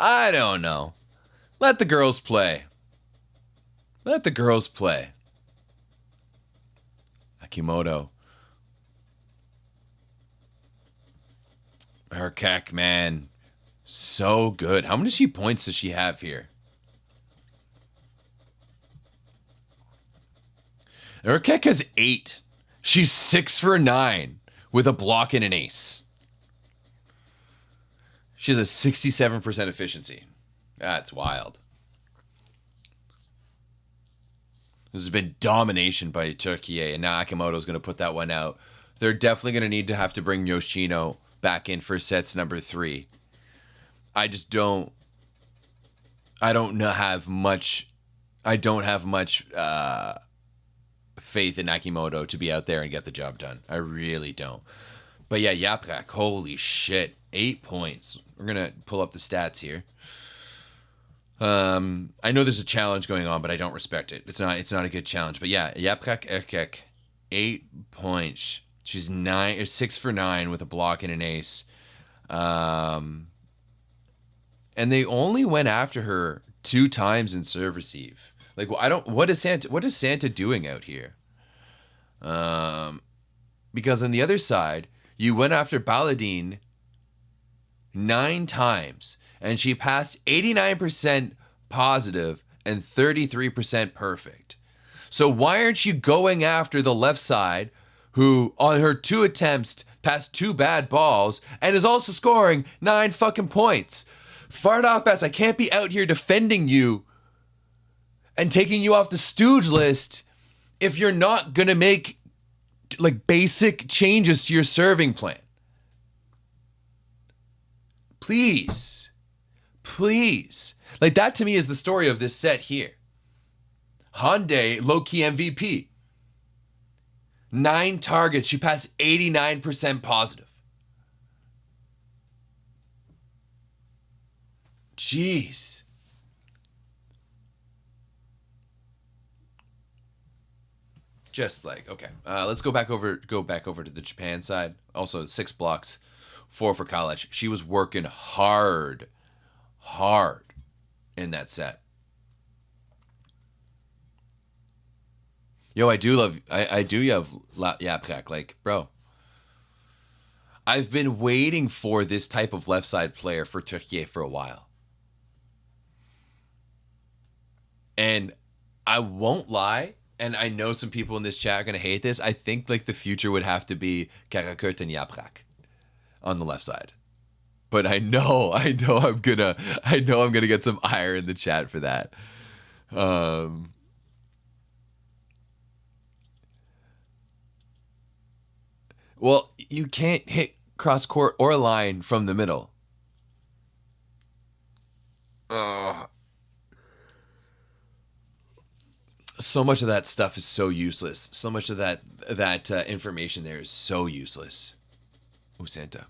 I don't know. Let the girls play. Let the girls play. Akimoto. Her Keck, man. So good. How many points does she have here? Urkek has 8. She's 6 for 9 with a block and an ace. She has a 67% efficiency. That's wild. There's been domination by Tükiye, and now Akimoto's going to put that one out. They're definitely going to need to have to bring Yoshino back in for sets number 3. I just don't. I don't have much. I don't have much faith in Akimoto to be out there and get the job done. I really don't. But yeah, Yaprak, holy shit, 8 points. We're gonna pull up the stats here. I know there's a challenge going on, but I don't respect it. It's not a good challenge. But yeah, Yaprak Erkek, 8 points. She's 6 for 9 with a block and an ace. And they only went after her 2 times in serve receive. Like, what is Santa doing out here? Because on the other side, you went after Baladine 9 times, and she passed 89% positive and 33% perfect. So why aren't you going after the left side, who on her 2 attempts passed 2 bad balls and is also scoring 9 fucking points? Fart off, Bass. I can't be out here defending you and taking you off the stooge list if you're not gonna make like basic changes to your serving plan. Please. Like, that to me is the story of this set here. Hyundai, low-key MVP. 9 targets. She passed 89% positive. Jeez. Just like, okay. Let's go back over to the Japan side. Also, 6 blocks. 4 for college. She was working hard in that set. Yo, I do love Yaprak. Like, bro, I've been waiting for this type of left side player for Tükiye for a while. And I won't lie, and I know some people in this chat are going to hate this. I think like the future would have to be Karakurt and Yaprak on the left side. But I know I'm gonna get some ire in the chat for that. Well, you can't hit cross court or line from the middle. So much of that stuff is so useless. So much of that information there is so useless. Oh, Santa.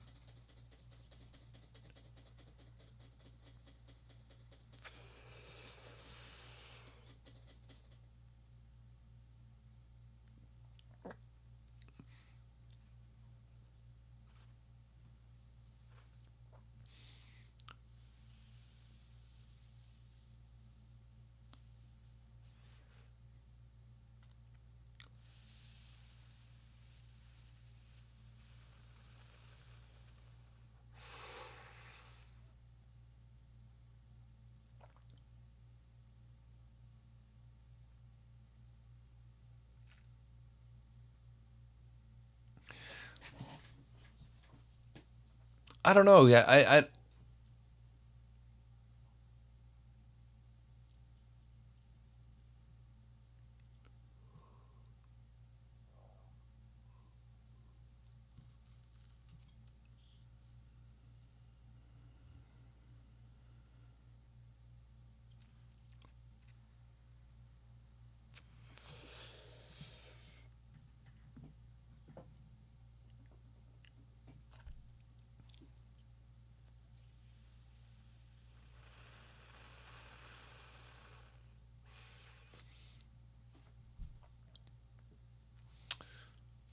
I don't know. Yeah, I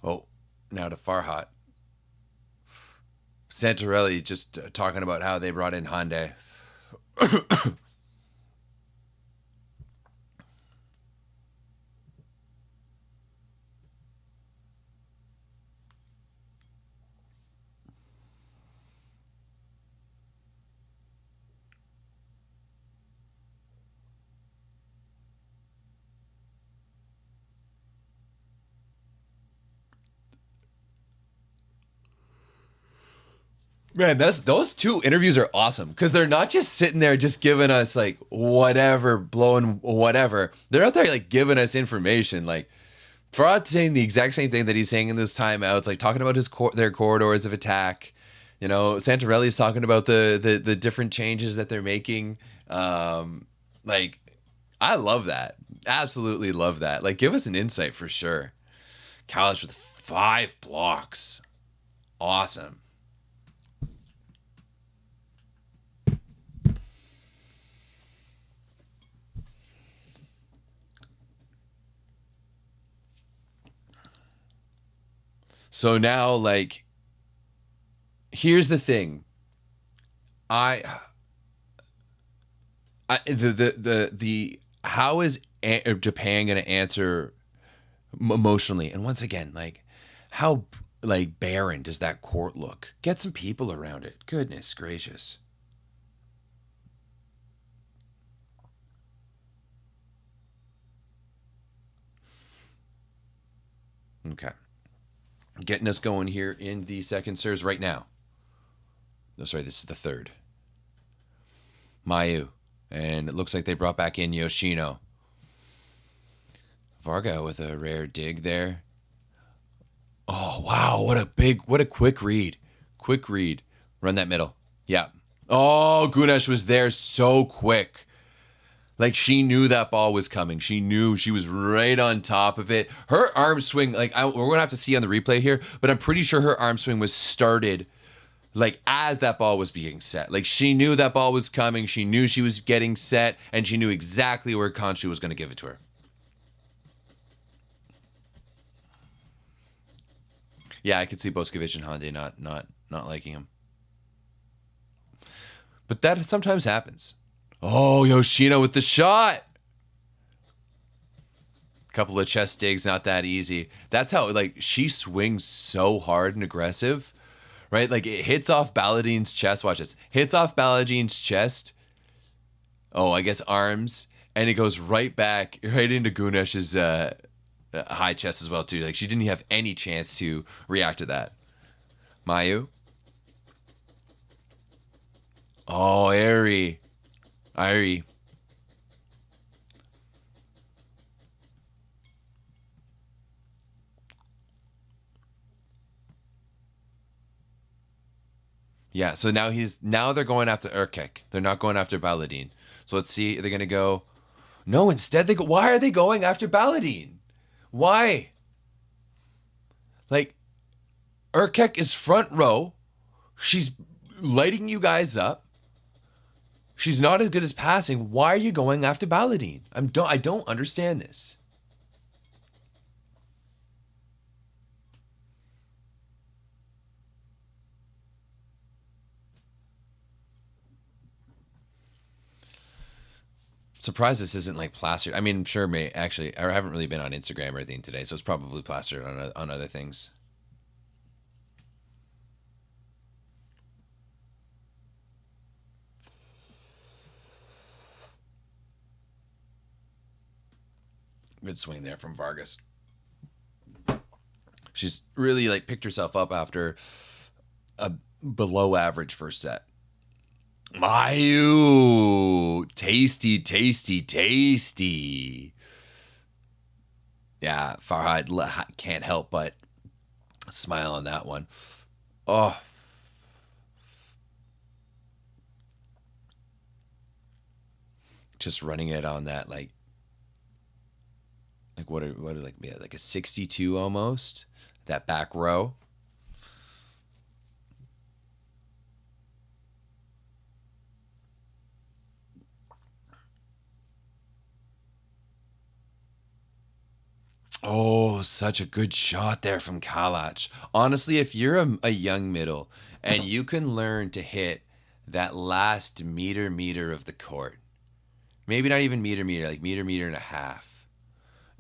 Oh, now to Farhat. Santarelli just talking about how they brought in Hyundai. Man, those two interviews are awesome because they're not just sitting there just giving us like whatever, blowing whatever. They're out there like giving us information. Like Farad saying the exact same thing that he's saying in this timeouts, like talking about their corridors of attack. You know, Santarelli's talking about the different changes that they're making. Like, I love that. Absolutely love that. Like, give us an insight for sure. Kalish with 5 blocks. Awesome. So now, like, here's the thing. The how is Japan going to answer emotionally? And once again, like, how like barren does that court look? Get some people around it. Goodness gracious. Okay. Getting us going here in the second serves right now. No, sorry, this is the third. Mayu. And it looks like they brought back in Yoshino. Varga with a rare dig there. Oh, wow. What a quick read. Quick read. Run that middle. Yeah. Oh, Gunesh was there so quick. Like, she knew that ball was coming. She knew she was right on top of it. Her arm swing, like, we're going to have to see on the replay here, but I'm pretty sure her arm swing was started, like, as that ball was being set. Like, she knew that ball was coming. She knew she was getting set, and she knew exactly where Khonshu was going to give it to her. Yeah, I could see Boscovich and Hyundai not liking him. But that sometimes happens. Oh, Yoshino with the shot. Couple of chest digs, not that easy. That's how, like, she swings so hard and aggressive, right? Like, it hits off Baladine's chest. Watch this. Hits off Baladine's chest. Oh, I guess arms. And it goes right back, right into Gunesh's high chest as well, too. Like, she didn't have any chance to react to that. Mayu. Oh, Airi. Yeah, so now they're going after Urkek. They're not going after Baladine. So let's see, they're gonna go. No, instead they go. Why are they going after Baladine? Why? Like, Urkek is front row. She's lighting you guys up. She's not as good as passing. Why are you going after Baladine? I don't understand this. Surprised this isn't like plastered. I mean, I'm sure actually. I haven't really been on Instagram or anything today, so it's probably plastered on other things. Good swing there from Vargas. She's really like picked herself up after a below average first set. Mayu, tasty, tasty, tasty. Yeah, Farhad can't help but smile on that one. Oh, just running it on that like what are like, yeah, like a 62 almost, that back row. Oh, such a good shot there from Kalach. Honestly, if you're a young middle and you can learn to hit that last meter of the court, maybe not even meter, like meter and a half.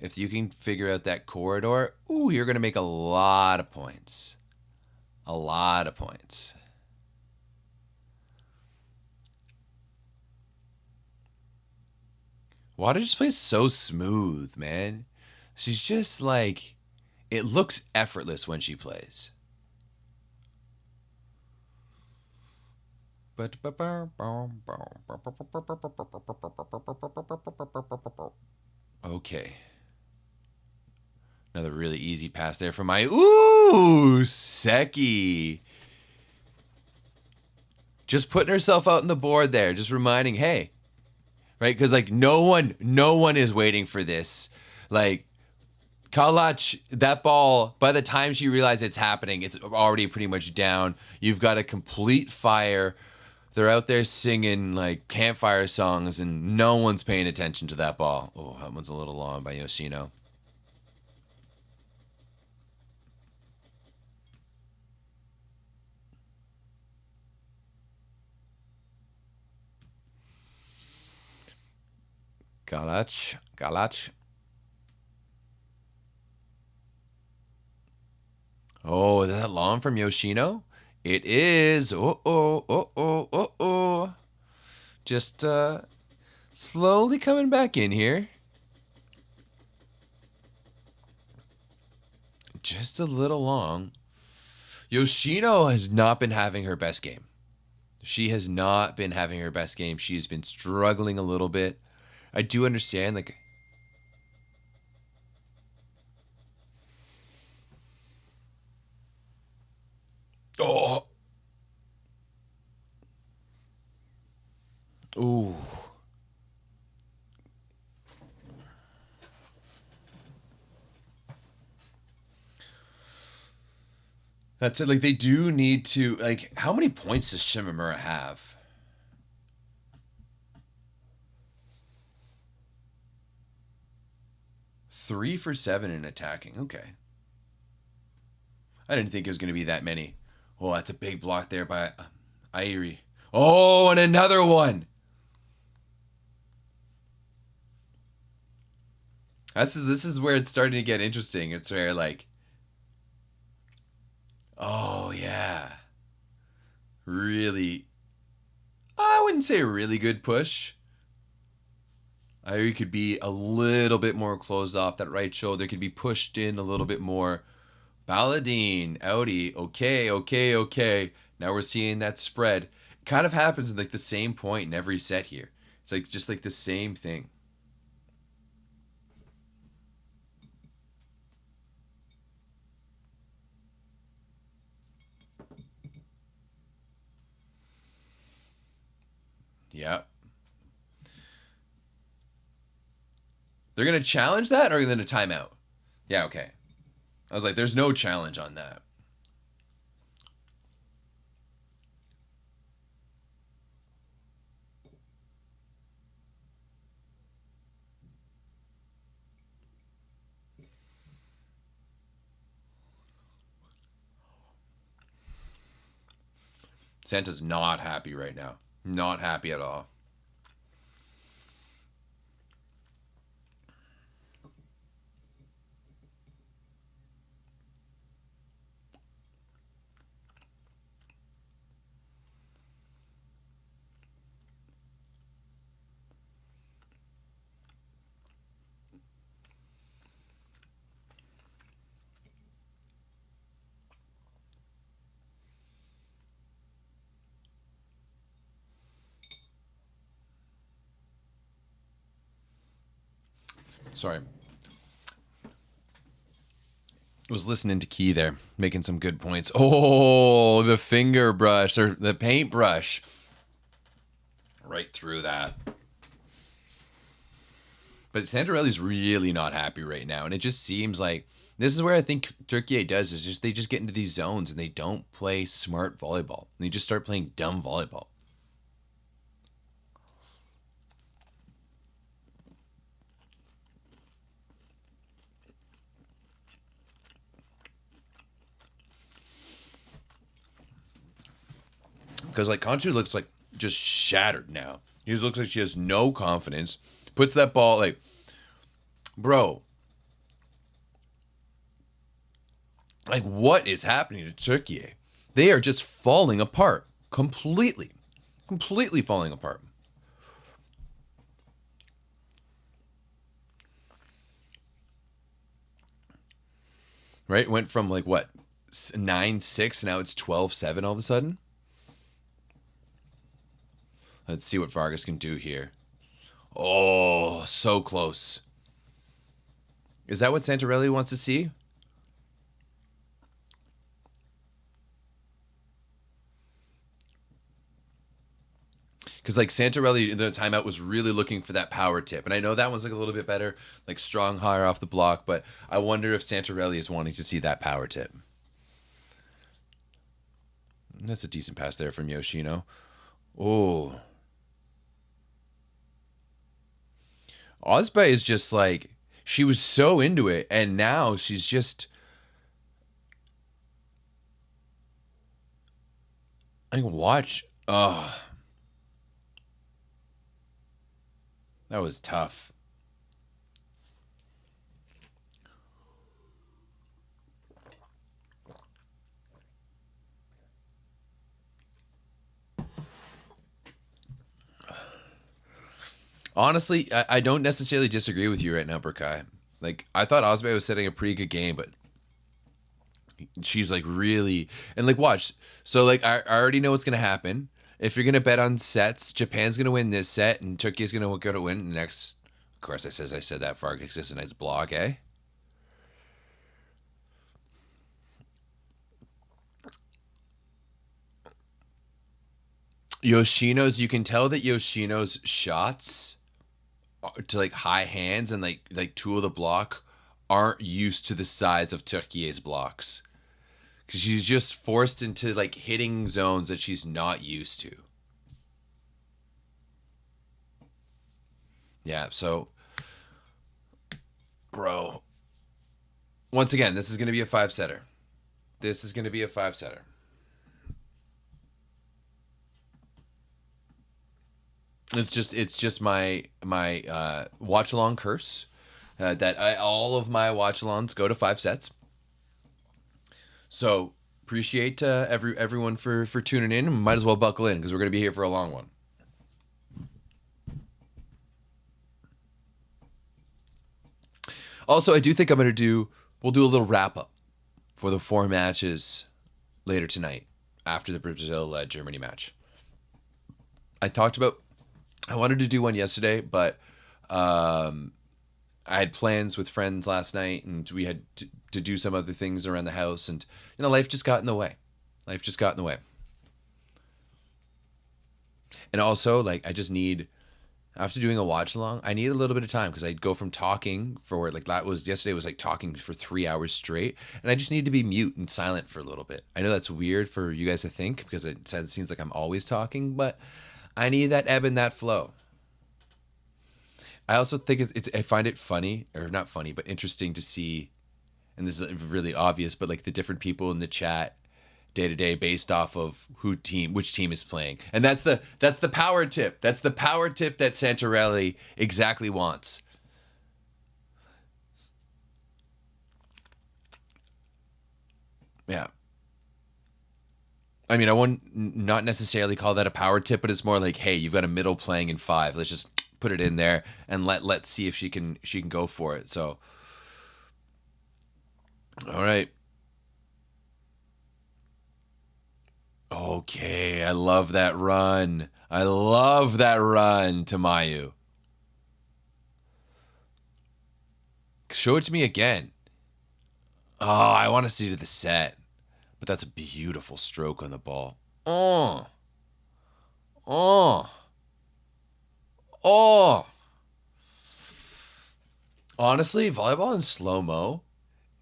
If you can figure out that corridor, ooh, you're going to make a lot of points. A lot of points. Water just plays so smooth, man. She's just like, it looks effortless when she plays. Okay. Another really easy pass there for my... Ooh, Seki. Just putting herself out on the board there. Just reminding, hey. Right? Because, like, no one is waiting for this. Like, Kalach, that ball, by the time she realizes it's happening, it's already pretty much down. You've got a complete fire. They're out there singing like campfire songs, and no one's paying attention to that ball. Oh, that one's a little long by Yoshino. Kalach. Oh, is that long from Yoshino? It is. Oh. Just slowly coming back in here. Just a little long. Yoshino has not been having her best game. She has not been having her best game. She's been struggling a little bit. I do understand, like... Oh. Ooh. That's it. Like, they do need to... Like, how many points does Shimamura have? 3 for 7 in attacking. Okay. I didn't think it was going to be that many. Oh, that's a big block there by Airi. Oh, and another one. This is where it's starting to get interesting. It's where, like... Oh, yeah. Really... I wouldn't say a really good push. Airi could be a little bit more closed off. That right shoulder could be pushed in a little bit more. Baladine, Audi, okay. Now we're seeing that spread. It kind of happens at like the same point in every set here. It's like just like the same thing. Yeah. They're going to challenge that or are they going to timeout? Yeah, okay. I was like, there's no challenge on that. Santa's not happy right now. Not happy at all. Sorry. Was listening to Key there, making some good points. Oh, the finger brush or the paintbrush. Right through that. But Santarelli's really not happy right now. And it just seems like this is where I think Tükiye does is just they just get into these zones and they don't play smart volleyball. They just start playing dumb volleyball. Because like Conchu looks like just shattered now. He just looks like she has no confidence. Puts that ball like, bro. Like what is happening to Tükiye? They are just falling apart completely, completely falling apart. Right? Went from like what 9-6, now it's 12-7 all of a sudden. Let's see what Vargas can do here. Oh, so close. Is that what Santarelli wants to see? Because like Santarelli in the timeout was really looking for that power tip, and I know that one's like a little bit better, like strong higher off the block. But I wonder if Santarelli is wanting to see that power tip. That's a decent pass there from Yoshino. Oh, Osbey is just like she was so into it, and now she's just. I can watch. Oh, that was tough. Honestly, I don't necessarily disagree with you right now, Burkai. Like, I thought Osbey was setting a pretty good game, but she's like really and like watch. So like I already know what's gonna happen. If you're gonna bet on sets, Japan's gonna win this set, and Tükiye's gonna go to win the next. Of course, I said that Vargas is a nice block, eh? Yoshino's. You can tell that Yoshino's shots to like high hands and like two of the block aren't used to the size of Tükiye's blocks because she's just forced into like hitting zones that she's not used to. Yeah, so bro, once again, this is going to be a five setter. This is going to be a five setter. It's just my watch along curse that all of my watch alongs go to five sets. So appreciate everyone for tuning in. Might as well buckle in because we're gonna be here for a long one. Also, I do think we'll do a little wrap up for the 4 matches later tonight after the Brazil Germany match. I wanted to do one yesterday, but I had plans with friends last night, and we had to do some other things around the house, and life just got in the way. Life just got in the way. And also, like, I just need after doing a watch along, I need a little bit of time because I'd go from talking for like that was yesterday was like talking for 3 hours straight, and I just need to be mute and silent for a little bit. I know that's weird for you guys to think because it seems like I'm always talking, but I need that ebb and that flow. I also think I find it funny, or not funny, but interesting to see, and this is really obvious, but like the different people in the chat day to day based off of which team is playing, and that's the power tip. That's the power tip that Santarelli exactly wants. Yeah. I mean, I wouldn't not necessarily call that a power tip, but it's more like, hey, you've got a middle playing in 5. Let's just put it in there and let's see if she can go for it. So, all right. Okay, I love that run. I love that run to Mayu. Show it to me again. Oh, I want to see to the set. But that's a beautiful stroke on the ball. Oh. Oh. Oh. Honestly, volleyball in slow-mo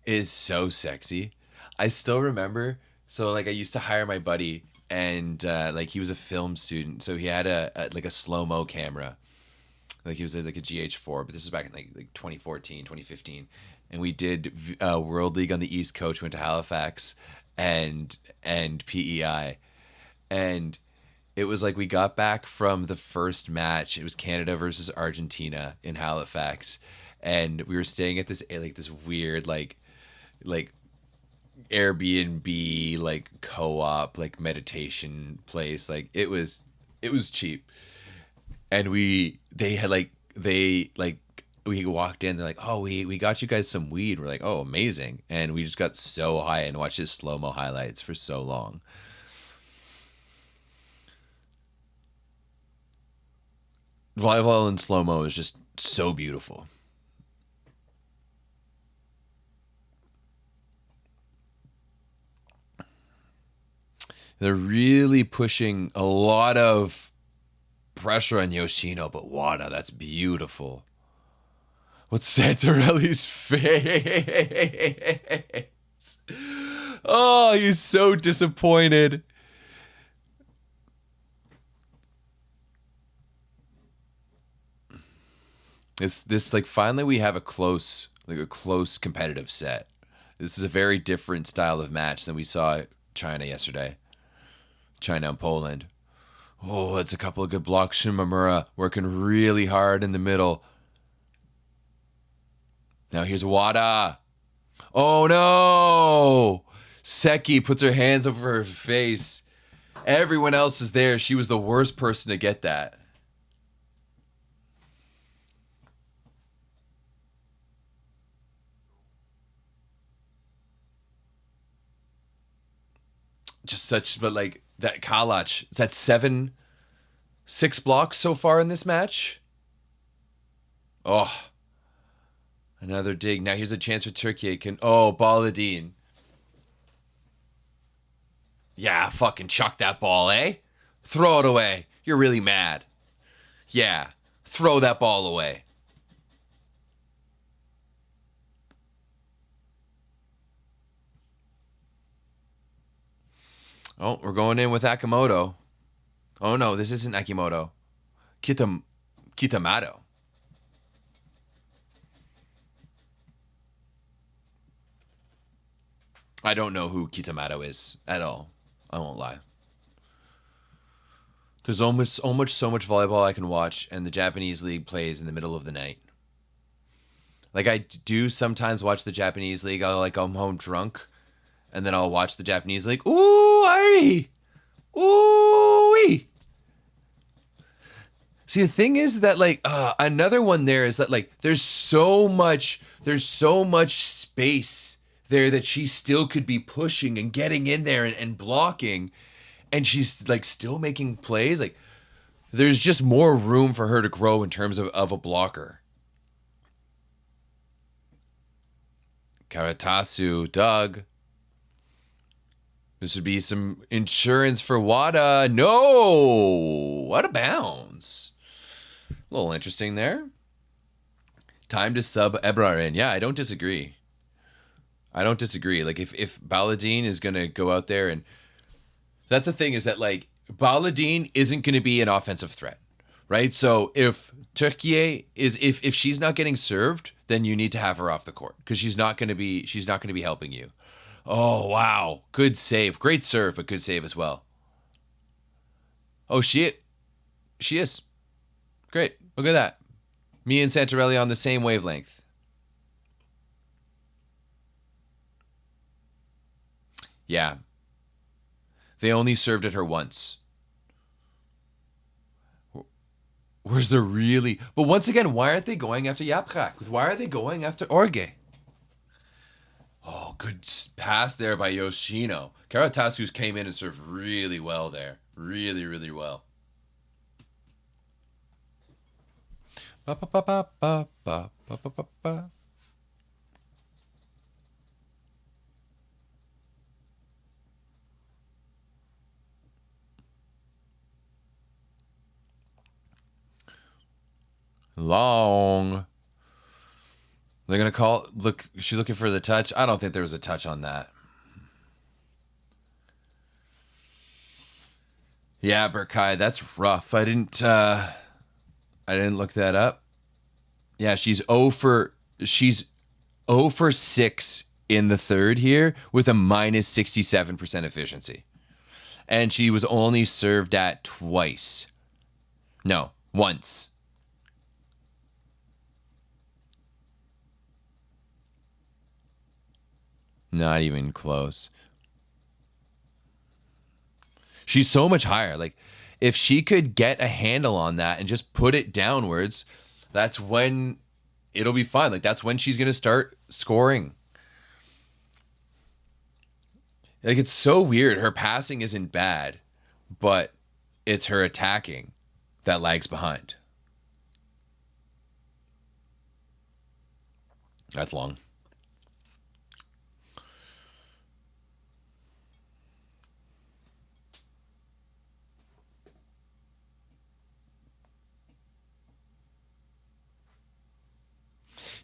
is so sexy. I still remember, so like I used to hire my buddy, and like he was a film student, so he had a slow-mo camera. Like he was like a GH4, but this is back in like 2014, 2015. And we did World League on the East Coast, went to Halifax and PEI. And it was like we got back from the first match. It was Canada versus Argentina in Halifax. And we were staying at this weird like Airbnb like co-op like meditation place. Like it was cheap. And we walked in, they're like, oh, we got you guys some weed. We're like, oh, amazing. And we just got so high and watched his slow-mo highlights for so long. Volleyball in slow-mo is just so beautiful. They're really pushing a lot of pressure on Yoshino, but Wada, that's beautiful. What's Santarelli's face? Oh, he's so disappointed. This like finally we have a close competitive set. This is a very different style of match than we saw China yesterday. China and Poland. Oh, it's a couple of good blocks. Shimamura working really hard in the middle. Now here's Wada. Oh no! Seki puts her hands over her face. Everyone else is there. She was the worst person to get that. Just such, but like that Kalach, is that 6 blocks so far in this match? Oh, another dig. Now here's a chance for Tükiye. Baladin. Yeah, fucking chuck that ball, eh? Throw it away. You're really mad. Yeah, throw that ball away. Oh, we're going in with Akimoto. Oh no, this isn't Akimoto. Kitamato. I don't know who Kitamato is at all. I won't lie. There's almost so much volleyball I can watch, and the Japanese league plays in the middle of the night. Like I do sometimes watch the Japanese league. I'll come home drunk, and then I'll watch the Japanese league. Ooh, Ari! Ooh! See, the thing is that like another one there is that like there's so much space there that she still could be pushing and getting in there and blocking, and she's like still making plays. Like there's just more room for her to grow in terms of a blocker. Karatasu, Doug. This would be some insurance for Wada. No! Out of bounds. A little interesting there. Time to sub Ebrar in. Yeah, I don't disagree. Like if Baladin is going to go out there, and that's the thing, is that like Baladin isn't going to be an offensive threat, right? So if Tükiye is if she's not getting served, then you need to have her off the court because she's not going to be helping you. Oh wow, good save, great serve, but good save as well. Oh she is great. Look at that. Me and Santarelli on the same wavelength. Yeah. They only served at her once. Where's the really... But once again, why aren't they going after Yaprak? Why are they going after Orge? Oh, good pass there by Yoshino. Karatasu's came in and served really well there. Really, really well. Ba, ba, ba, ba, ba, ba, ba, ba, ba. Long. They're going to call... Look, she's looking for the touch. I don't think there was a touch on that. Yeah, Berkai, that's rough. I didn't look that up. Yeah, she's 0 for 6 in the third here with a minus 67% efficiency. And she was only served at twice. No, once. Not even close. She's so much higher. Like, if she could get a handle on that and just put it downwards, that's when it'll be fine. Like, that's when she's going to start scoring. Like, it's so weird. Her passing isn't bad, but it's her attacking that lags behind. That's long.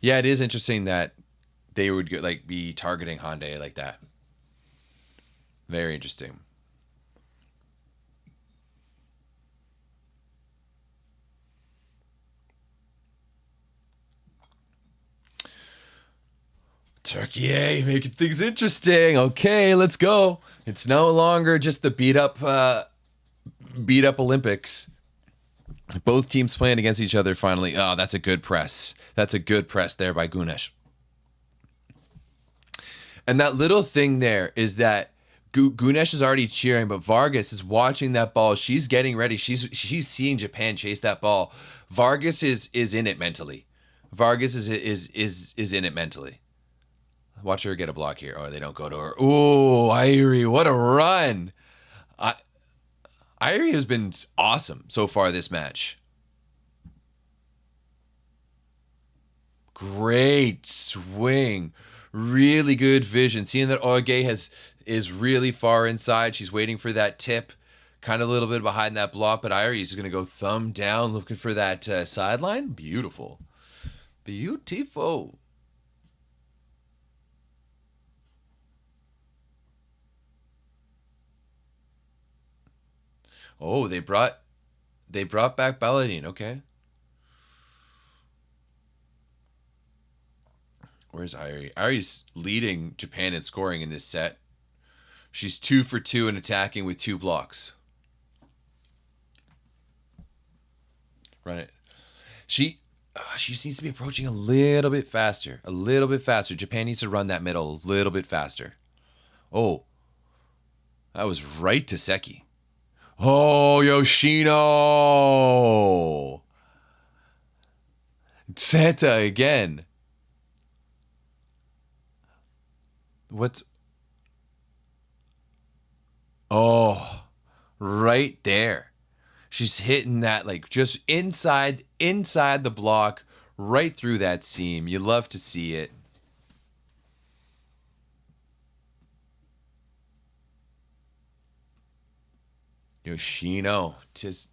Yeah, it is interesting that they would like be targeting Hyundai like that. Very interesting. Tükiye making things interesting. Okay, let's go. It's no longer just the beat up Olympics. Both teams playing against each other finally. Oh, that's a good press. That's a good press there by Gunesh. And that little thing there is that Gunesh is already cheering, but Vargas is watching that ball. She's getting ready. She's seeing Japan chase that ball. Vargas is in it mentally. Vargas is in it mentally. Watch her get a block here. Oh, they don't go to her. Ooh, Irie, what a run. Irie has been awesome so far this match. Great swing. Really good vision. Seeing that Orge is really far inside. She's waiting for that tip. Kind of a little bit behind that block, but Irie is going to go thumb down looking for that sideline. Beautiful. Beautiful. Oh, they brought back Balladine. Okay. Where's Irie? Irie's leading Japan in scoring in this set. She's 2 for 2 in attacking with 2 blocks. Run it. She just needs to be approaching a little bit faster. A little bit faster. Japan needs to run that middle a little bit faster. Oh. That was right to Seki. Oh, Yoshino! Santa again. What's... Oh, right there. She's hitting that like just inside the block, right through that seam. You love to see it. Yoshino, just...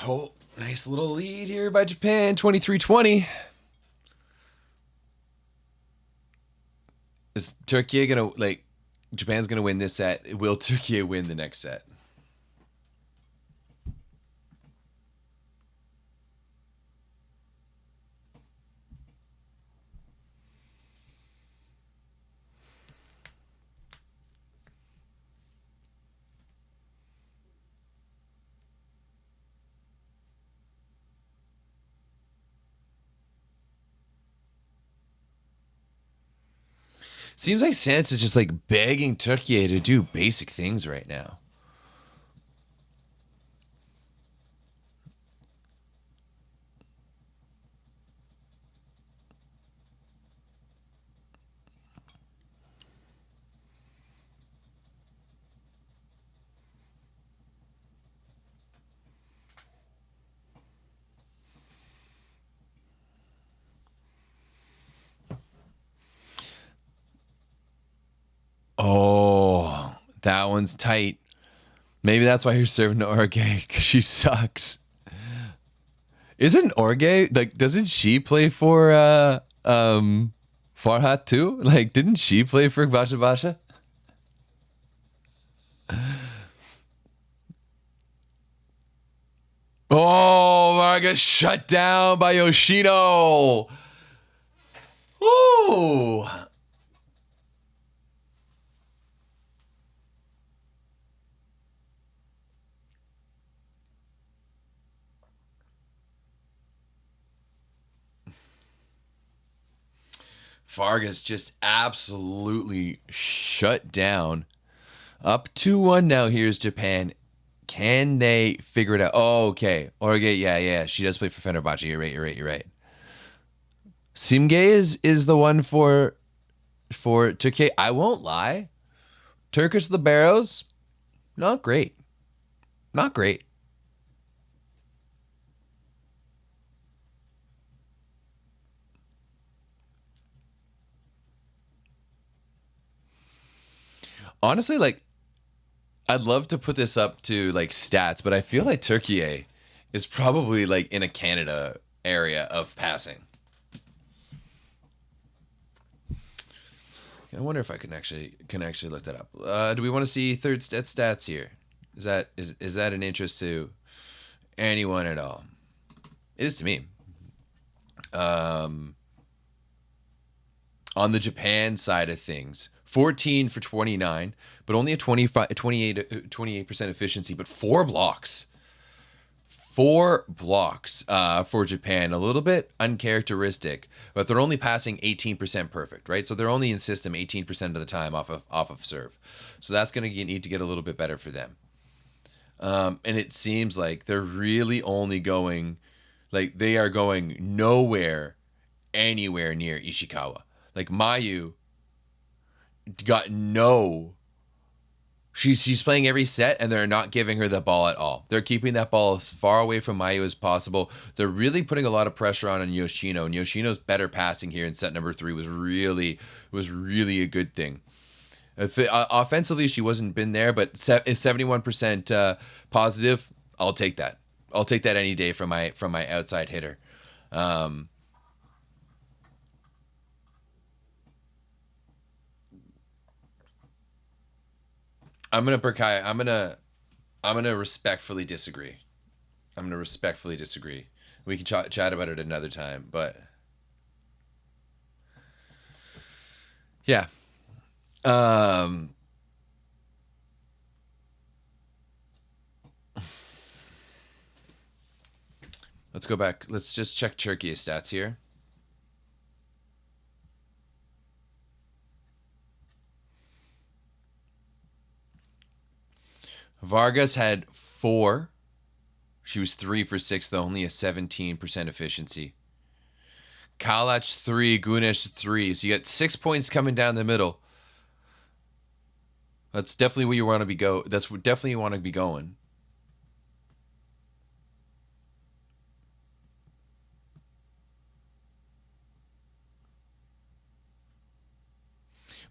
Oh, nice little lead here by Japan, 23-20. Is Tükiye gonna, like, Japan's gonna win this set? Will Tükiye win the next set? Seems like Sans is just like begging Tükiye to do basic things right now. Oh, that one's tight. Maybe that's why you're serving to Orge, because she sucks. Isn't Orge, like, doesn't she play for Farhat too? Like, didn't she play for Basha Basha? Oh, Vargas shut down by Yoshino. Ooh. Vargas just absolutely shut down. Up 2-1 now. Here's Japan. Can they figure it out? Oh, okay. Orge, yeah. She does play for Fenerbahce. You're right. Simge is the one for Tükiye. I won't lie. Turkish liberos, not great. Not great. Honestly, like, I'd love to put this up to like stats, but I feel like Tükiye is probably like in a Canada area of passing. I wonder if I can actually look that up. Do we want to see third stats here? Is that an interest to anyone at all? It is to me. On the Japan side of things, 14 for 29, but only a 28% efficiency, but 4 blocks. 4 blocks for Japan. A little bit uncharacteristic, but they're only passing 18% perfect, right? So they're only in system 18% of the time off of serve. So that's going to need to get a little bit better for them. And it seems like they're really only going, like they are going anywhere near Ishikawa. Like Mayu got no. She's playing every set, and they're not giving her the ball at all. They're keeping that ball as far away from Mayu as possible. They're really putting a lot of pressure on Yoshino, and Yoshino's better passing here in set number 3 was really a good thing. Offensively, she wasn't been there, but 71% positive. I'll take that. I'll take that any day from my outside hitter. I'm gonna respectfully disagree. We can chat about it another time, but yeah. Let's go back. Let's just check Tükiye's stats here. Vargas had 4. She was 3 for 6, though, only a 17% efficiency. Kalac 3, Gunesh 3. So you got 6 points coming down the middle. That's definitely where you want to be That's definitely you want to be going.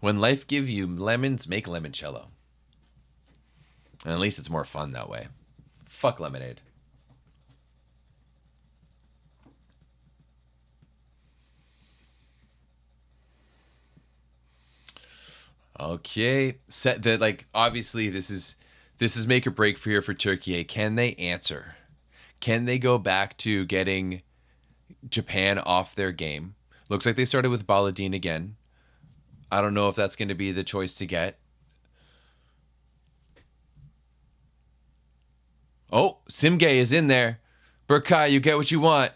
When life give you lemons, make limoncello. And at least it's more fun that way. Fuck lemonade. Okay. Set that, like, obviously this is make or break for here for Tükiye. Can they answer? Can they go back to getting Japan off their game? Looks like they started with Baladine again. I don't know if that's going to be the choice to get. Oh, Simge is in there. Burkai, you get what you want.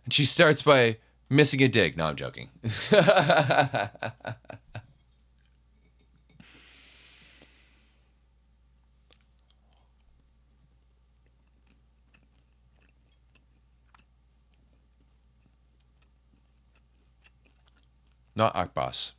And she starts by missing a dig. No, I'm joking. Not Akbas.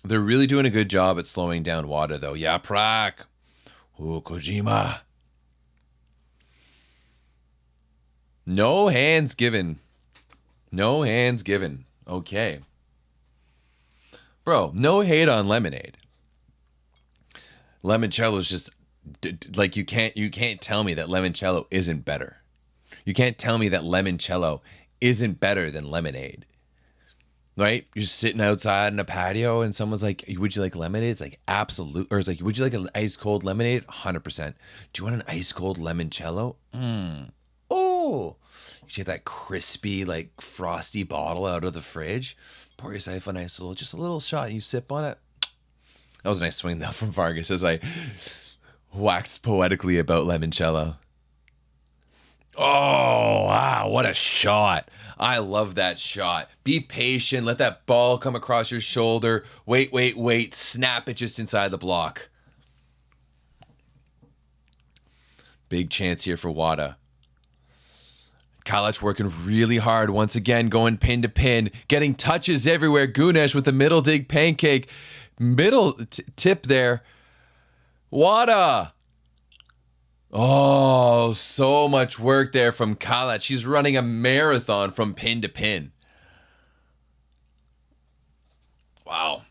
They're really doing a good job at slowing down Wada, though. Yeah, Prak. Ooh, Kojima. No hands given. No hands given. Okay. Bro, no hate on Lemonade. Limoncello's just like you can't tell me that limoncello isn't better. You can't tell me that limoncello isn't better than lemonade. Right? You're sitting outside in a patio and someone's like, "Would you like lemonade?" It's like, absolute. Or it's like, "Would you like an ice cold lemonade?" 100%. Do you want an ice cold limoncello? Oh, you take that crispy, like frosty bottle out of the fridge, pour yourself a nice little, just a little shot, and you sip on it. That was a nice swing though from Vargas as I waxed poetically about limoncello. Oh, wow, what a shot. I love that shot. Be patient. Let that ball come across your shoulder. Wait. Snap it just inside the block. Big chance here for Wada. Kalic working really hard once again, going pin to pin, getting touches everywhere. Gunesh with the middle dig pancake. Middle tip there. Wada. Oh, so much work there from Kalic. She's running a marathon from pin to pin. Wow.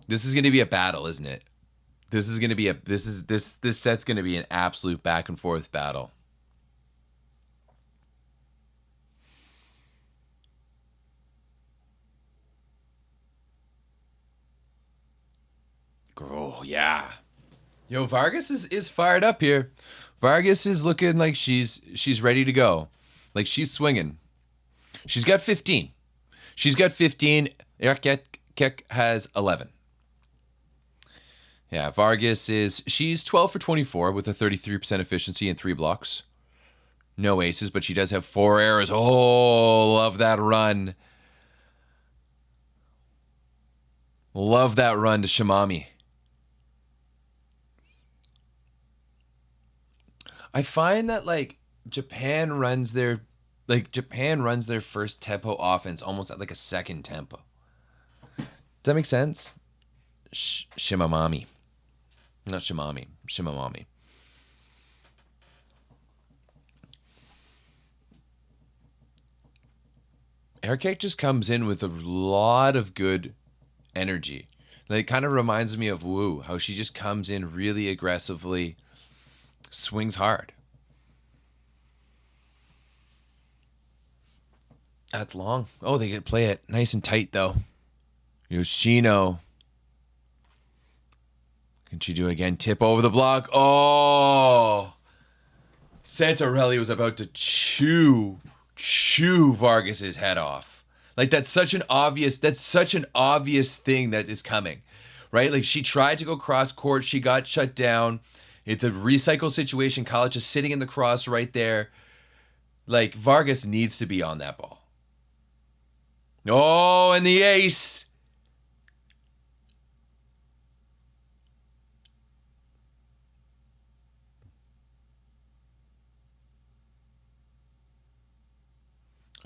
This is going to be a battle, isn't it? This is going to be this set's going to be an absolute back and forth battle. Oh, yeah. Yo, Vargas is fired up here. Vargas is looking like she's ready to go. Like she's swinging. She's got 15. She's got 15. Erkek has 11. Yeah, Vargas she's 12 for 24 with a 33% efficiency and 3 blocks. No aces, but she does have 4 errors. Oh, love that run. Love that run to Shimami. I find that like Japan runs their first tempo offense almost at like a second tempo. Does that make sense? Shimamami. Not Shimami. Shimamami. Aircake just comes in with a lot of good energy. Like, it kind of reminds me of Wu, how she just comes in really aggressively, swings hard. That's long. Oh, they get to play it nice and tight, though. Yoshino. Can she do it again? Tip over the block. Oh! Santarelli was about to chew Vargas's head off. Like that's such an obvious thing that is coming. Right? Like she tried to go cross court, she got shut down. It's a recycle situation. Kalic is sitting in the cross right there. Like Vargas needs to be on that ball. Oh, and the ace.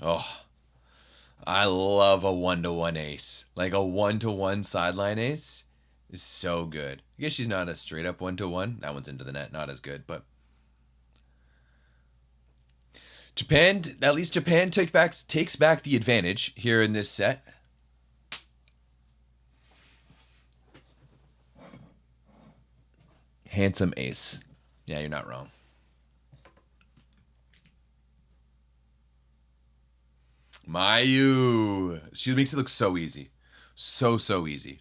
Oh, I love a 1-to-1 ace. Like a 1-to-1 sideline ace is so good. I guess she's not a straight up 1-to-1. That one's into the net, not as good, but Japan, at least Japan takes back the advantage here in this set. Handsome ace. Yeah, you're not wrong. Mayu. She makes it look so easy. So easy.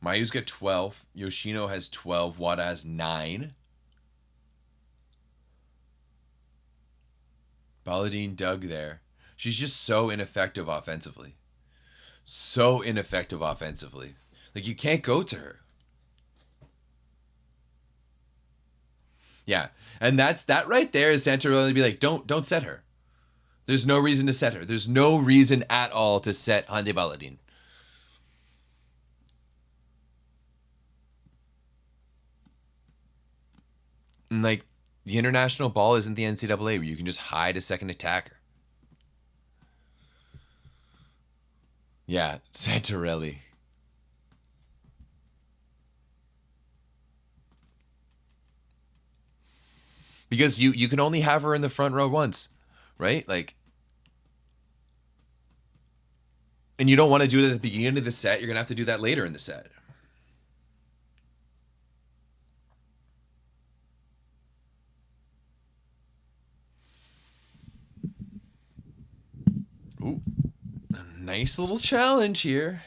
Mayu's got 12. Yoshino has 12. Wada has 9. Baladine dug there. She's just so ineffective offensively. So ineffective offensively. Like, you can't go to her. Yeah. And that right there is Santarelli to be like, don't set her. There's no reason to set her. There's no reason at all to set Hande Baladine. And like, the international ball isn't the NCAA where you can just hide a second attacker. Yeah, Santarelli. Because you can only have her in the front row once, right? Like, and you don't want to do it at the beginning of the set. You're going to have to do that later in the set. Ooh, a nice little challenge here.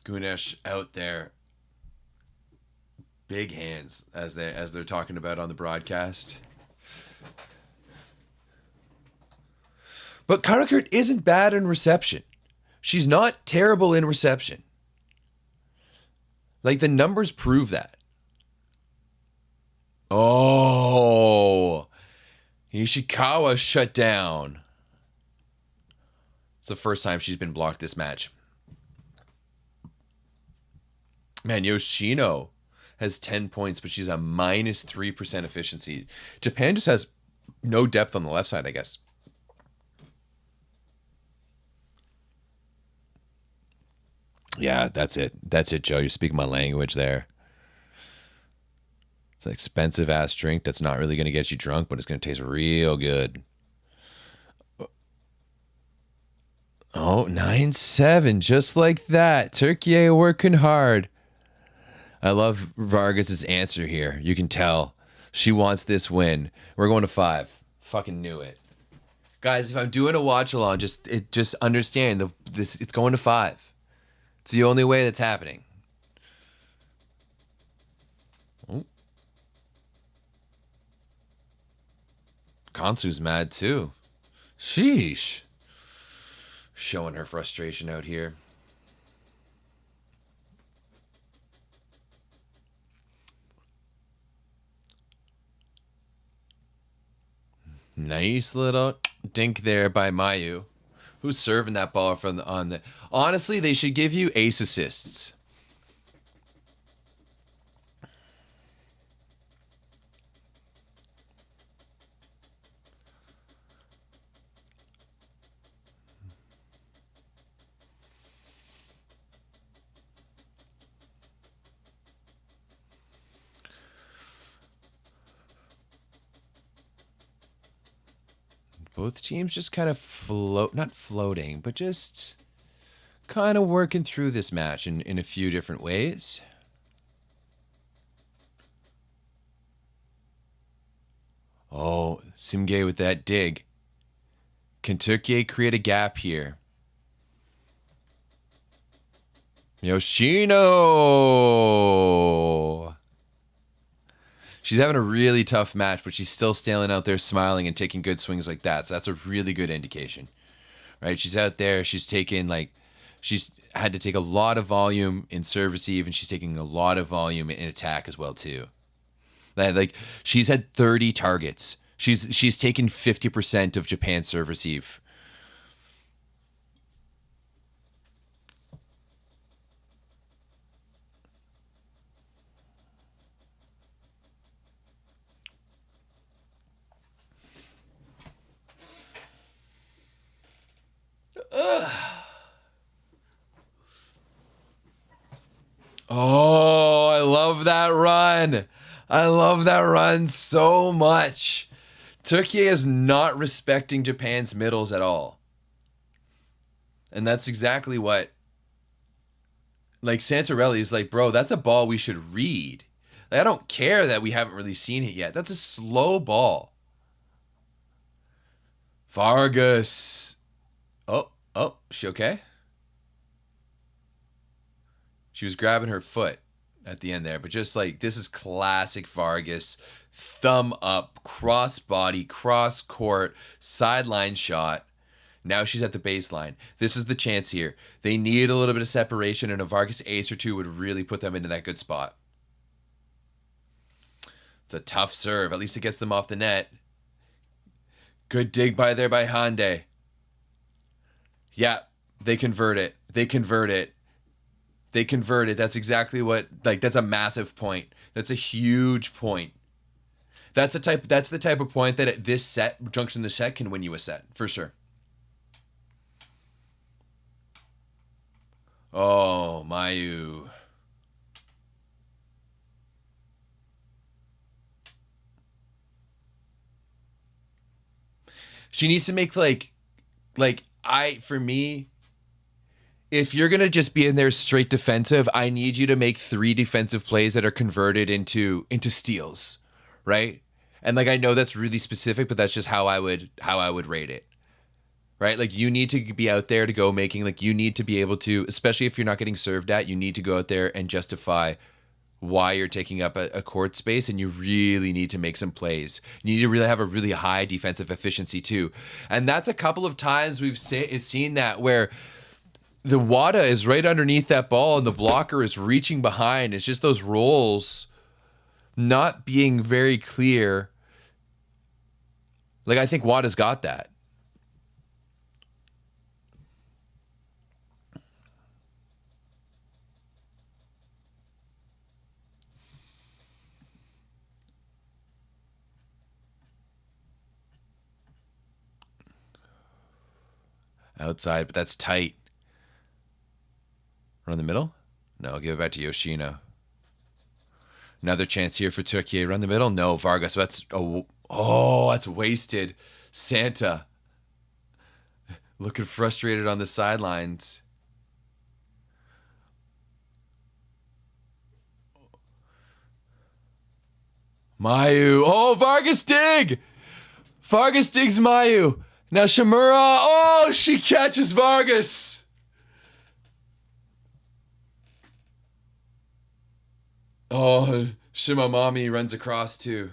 Gunesh out there, big hands as they're talking about on the broadcast. But Karakurt isn't bad in reception. She's not terrible in reception. Like, the numbers prove that. Oh, Ishikawa shut down. It's the first time she's been blocked this match. Man, Yoshino has 10 points, but she's a minus 3% efficiency. Japan just has no depth on the left side, I guess. Yeah, that's it. That's it, Joe. You're speaking my language there. It's an expensive ass drink that's not really going to get you drunk, but it's going to taste real good. Oh, 9-7, just like that. Tükiye working hard. I love Vargas's answer here. You can tell she wants this win. We're going to 5. Fucking knew it. Guys, if I'm doing a watch along, just understand it's going to 5. It's the only way that's happening. Oh. Kansu's mad too. Sheesh. Showing her frustration out here. Nice little dink there by Mayu. Who's serving that ball from on the... Honestly, they should give you ace assists. Both teams just kind of not floating, but just kind of working through this match in a few different ways. Oh, Simge with that dig. Can Tükiye create a gap here? Yoshino! She's having a really tough match, but she's still standing out there smiling and taking good swings like that. So that's a really good indication, right? She's out there. She's had to take a lot of volume in serve receive, and she's taking a lot of volume in attack as well too. Like she's had 30 targets. She's taken 50% of Japan's serve receive. Oh, I love that run. I love that run so much. Tükiye is not respecting Japan's middles at all. And that's exactly what, like, Santarelli is like, bro, that's a ball we should read. Like, I don't care that we haven't really seen it yet. That's a slow ball. Vargas. Oh, she okay? She was grabbing her foot at the end there, but just like, this is classic Vargas. Thumb up, cross body, cross court, sideline shot. Now she's at the baseline. This is the chance here. They need a little bit of separation, and a Vargas ace or two would really put them into that good spot. It's a tough serve. At least it gets them off the net. Good dig by Hande. Yeah, they convert it. They convert it. That's exactly what, like, that's a massive point. That's a huge point. That's the type of point that at this set, junction in the set, can win you a set, for sure. Oh, Mayu. She needs to make for me, if you're going to just be in there straight defensive, I need you to make 3 defensive plays that are converted into steals, right? And like, I know that's really specific, but that's just how I would rate it. right? Like you need to be out there to go making, like you need to be able to, especially if you're not getting served at, you need to go out there and justify why you're taking up a court space, and you really need to make some plays. You need to really have a really high defensive efficiency too. And that's a couple of times we've seen that where the WADA is right underneath that ball and the blocker is reaching behind. It's just those rolls not being very clear. Like I think WADA's got that. Outside, but that's tight. Run the middle? No, give it back to Yoshino. Another chance here for Tükiye. Run the middle? No, Vargas. That's that's wasted. Santa looking frustrated on the sidelines. Mayu. Oh, Vargas dig! Vargas digs Mayu. Now Shimura. Oh, she catches Vargas. Oh, Shimamami runs across too.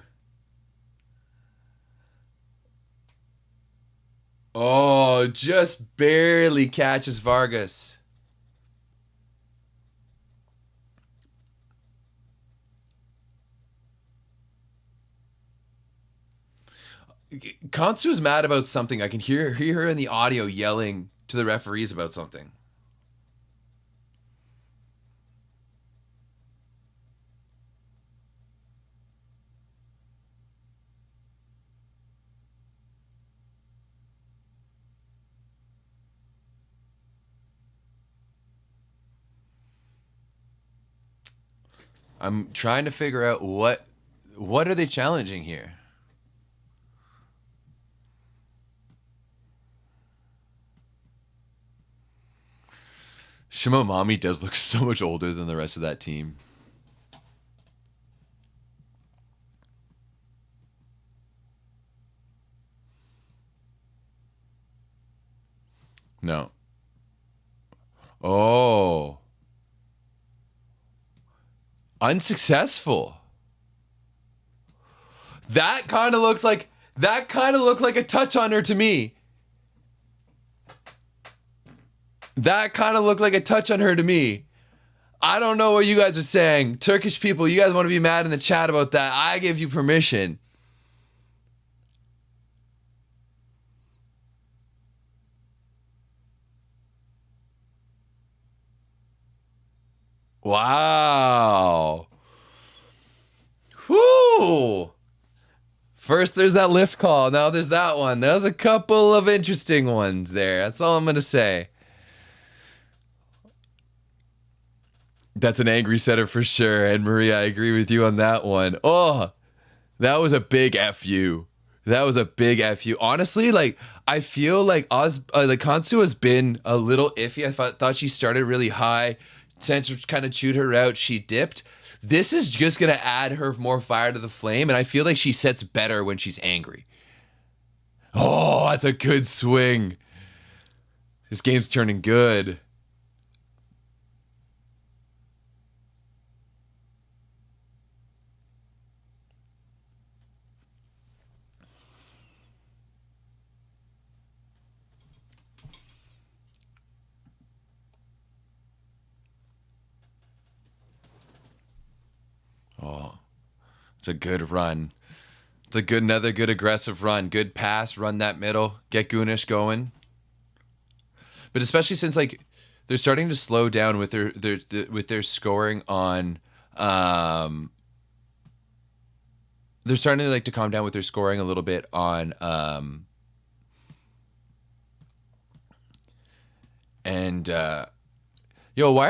Oh, just barely catches Vargas. Kansu's mad about something. I can hear her in the audio yelling to the referees about something. I'm trying to figure out what are they challenging here? Shimamami does look so much older than the rest of that team. No. Oh. Unsuccessful. That kind of looked like a touch on her to me. That kind of looked like a touch on her to me. I don't know what you guys are saying. Turkish people, you guys want to be mad in the chat about that. I give you permission. Wow. Whoo. First there's that lift call. Now there's that one. There's a couple of interesting ones there. That's all I'm going to say. That's an angry setter for sure. And Maria, I agree with you on that one. Oh, that was a big FU. That was a big FU. Honestly, like I feel like Kansu has been a little iffy. I thought she started really high. Center kind of chewed her out. She dipped. This is just going to add her more fire to the flame. And I feel like she sets better when she's angry. Oh, that's a good swing. This game's turning good. Oh, it's a good run. It's another good aggressive run. Good pass, run that middle, get Gunish going. But especially since like they're starting to slow down with their scoring on they're starting to like to calm down with their scoring a little bit on yo, why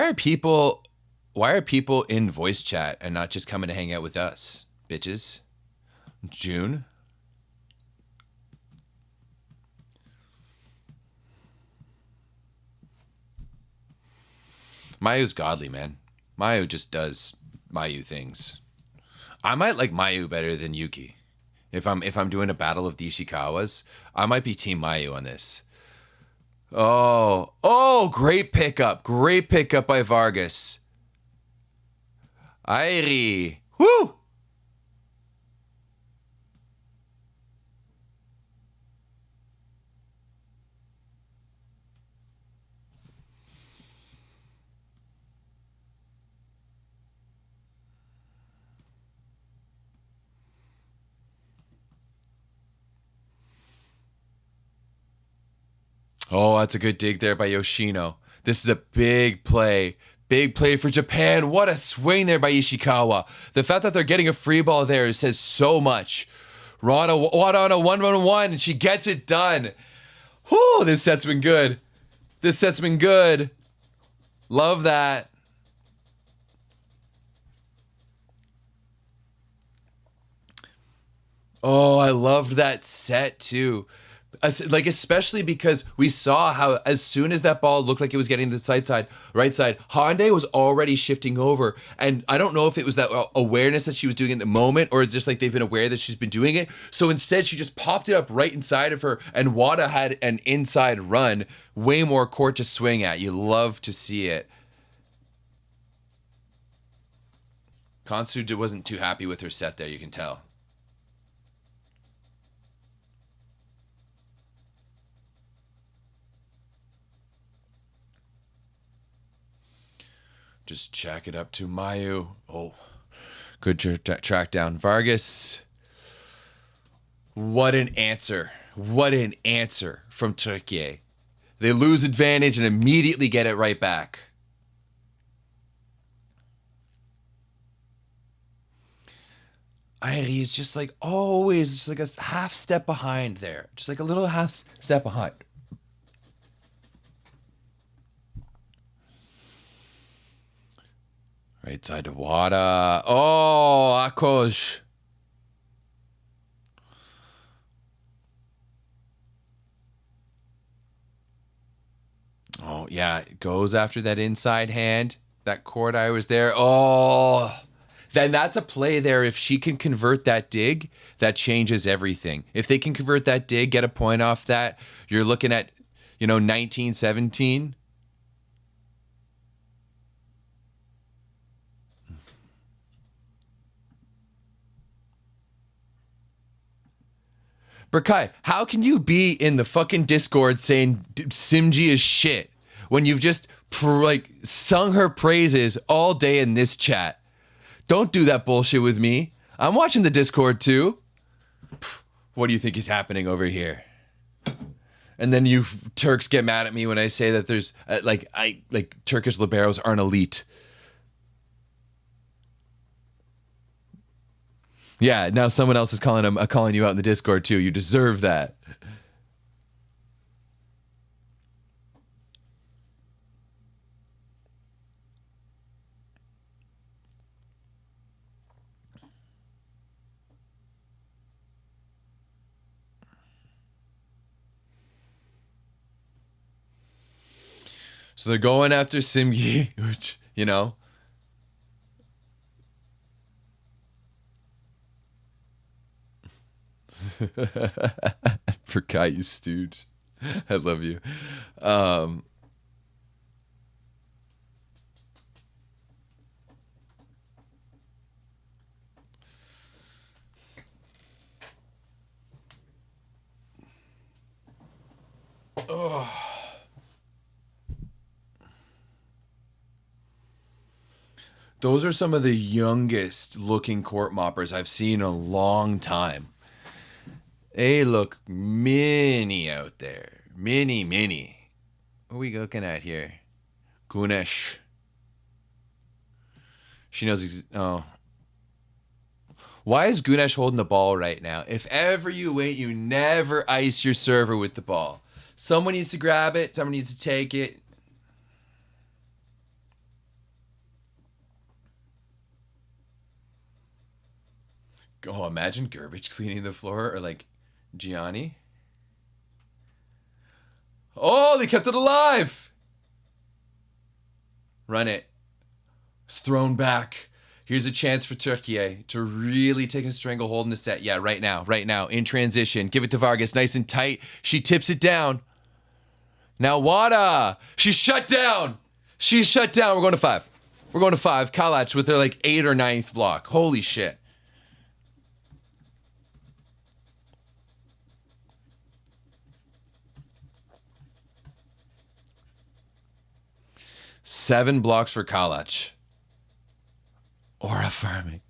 are people in voice chat and not just coming to hang out with us, bitches? June. Mayu's godly, man. Mayu just does Mayu things. I might like Mayu better than Yuki. If I'm doing a battle of Dishikawas, I might be team Mayu on this. Oh, great pickup. Great pickup by Vargas. Airi. Woo! Oh, that's a good dig there by Yoshino. This is a big play. Big play for Japan. What a swing there by Ishikawa. The fact that they're getting a free ball there says so much. Wada on a 1-1-1, and she gets it done. Whew, this set's been good. This set's been good. Love that. Oh, I loved that set too. Like especially because we saw how as soon as that ball looked like it was getting the right side, Hyundai was already shifting over, and I don't know if it was that awareness that she was doing in the moment or just like they've been aware that she's been doing it. So instead, she just popped it up right inside of her, and Wada had an inside run, way more court to swing at. You love to see it. Kansu wasn't too happy with her set there. You can tell. Just check it up to Mayu. Oh, good track down. Vargas. What an answer. What an answer from Tükiye. They lose advantage and immediately get it right back. Airi is just like always, just like a half step behind there. Just like a little half step behind. Right side to Wada. Oh, Akoj. Oh, yeah. It goes after that inside hand. That court I was there. Oh, then that's a play there. If she can convert that dig, that changes everything. If they can convert that dig, get a point off that, you're looking at, 19-17. Berkai, how can you be in the fucking Discord saying Simji is shit when you've just sung her praises all day in this chat? Don't do that bullshit with me. I'm watching the Discord too. What do you think is happening over here? And then you Turks get mad at me when I say that there's Turkish liberos aren't elite. Yeah, now someone else is calling you out in the Discord too. You deserve that. So they're going after Simgi, which, Forgot you stooge. I love you. Oh. Those are some of the youngest looking court moppers I've seen in a long time. They look mini out there. Mini. What are we looking at here? Gunesh. She knows. Oh. Why is Gunesh holding the ball right now? If ever you wait, you never ice your server with the ball. Someone needs to grab it. Someone needs to take it. Oh, imagine Garbage cleaning the floor or Gianni. Oh, they kept it alive. Run it. It's thrown back. Here's a chance for Tükiye to really take a stranglehold in the set. Yeah, right now, in transition. Give it to Vargas, nice and tight. She tips it down. Now Wada, she's shut down. She's shut down. We're going to 5. We're going to 5. Kalach with her like 8th or 9th block. Holy shit. Seven blocks for Kalach. Or affirming.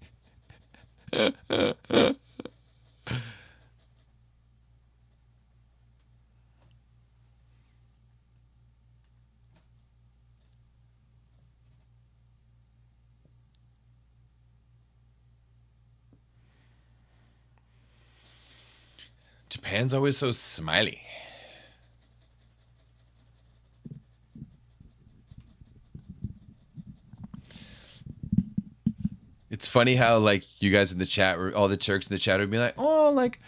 Japan's always so smiley. It's funny how, like, you guys in the chat, all the Turks in the chat would be like, oh, like,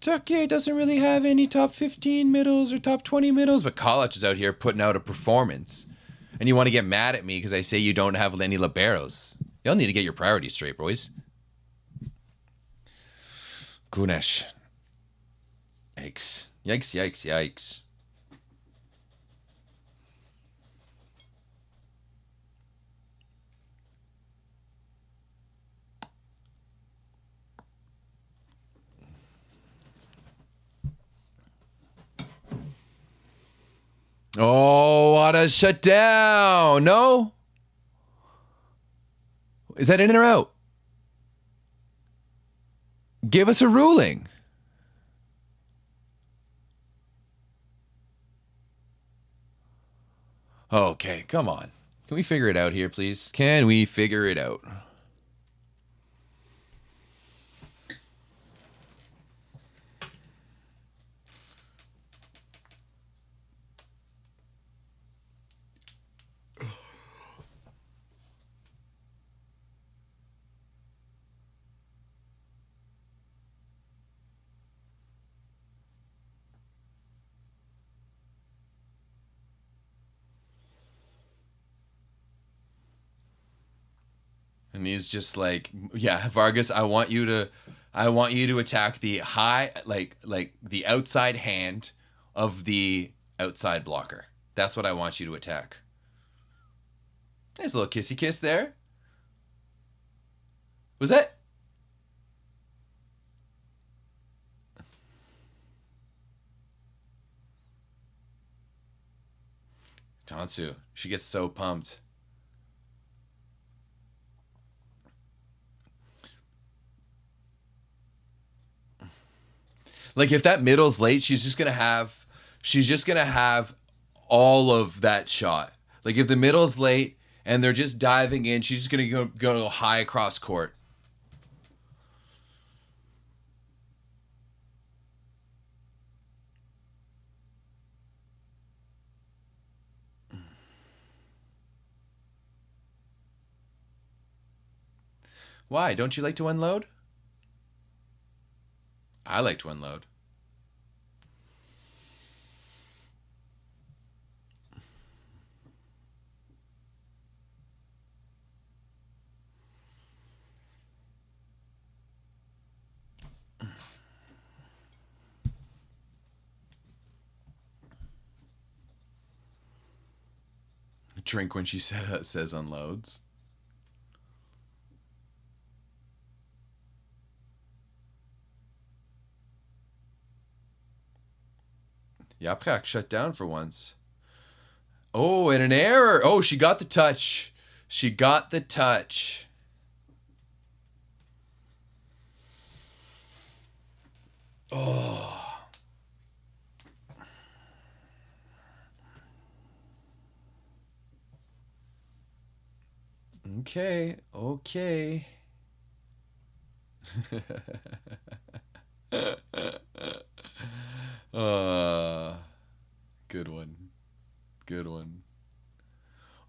Tükiye doesn't really have any top 15 middles or top 20 middles, but Kalach is out here putting out a performance. And you want to get mad at me because I say you don't have any liberos. Y'all need to get your priorities straight, boys. Gunesh. Yikes. Yikes, yikes, yikes. Oh, Wada shut down. No? Is that in or out? Give us a ruling. Okay, come on. Can we figure it out here, please? Can we figure it out? And he's just like, yeah, Vargas, I want you to attack the high, like the outside hand of the outside blocker. That's what I want you to attack. Nice little kissy kiss there. Was that? Tansu, she gets so pumped. Like, if that middle's late, she's just gonna have all of that shot. Like, if the middle's late and they're just diving in, she's just gonna go high across court. Why? Don't you like to unload? I like to unload. Drink when she says unloads. Yaprak shut down for once. Oh, and an error. Oh, she got the touch. She got the touch. Oh. Okay, okay. Good one. Good one.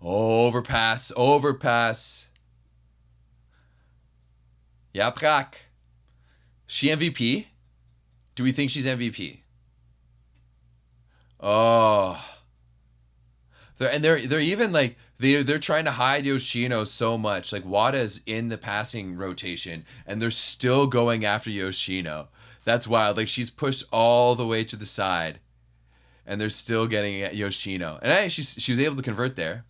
Oh, overpass, overpass. Yaprak. She MVP? Do we think she's MVP? Oh. They're even like they're trying to hide Yoshino so much. Like, Wada's in the passing rotation and they're still going after Yoshino. That's wild. Like, she's pushed all the way to the side. and they're still getting at Yoshino. And hey, she was able to convert there.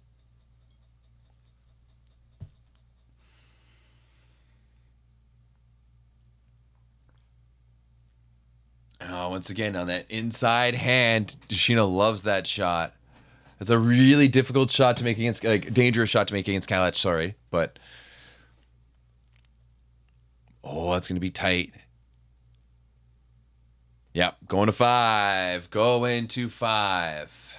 Oh, once again on that inside hand, Yoshino loves that shot. It's a really difficult shot to make against, like, dangerous shot to make against Kalic, sorry, but oh, that's gonna be tight. Yep, going to 5. Going to 5.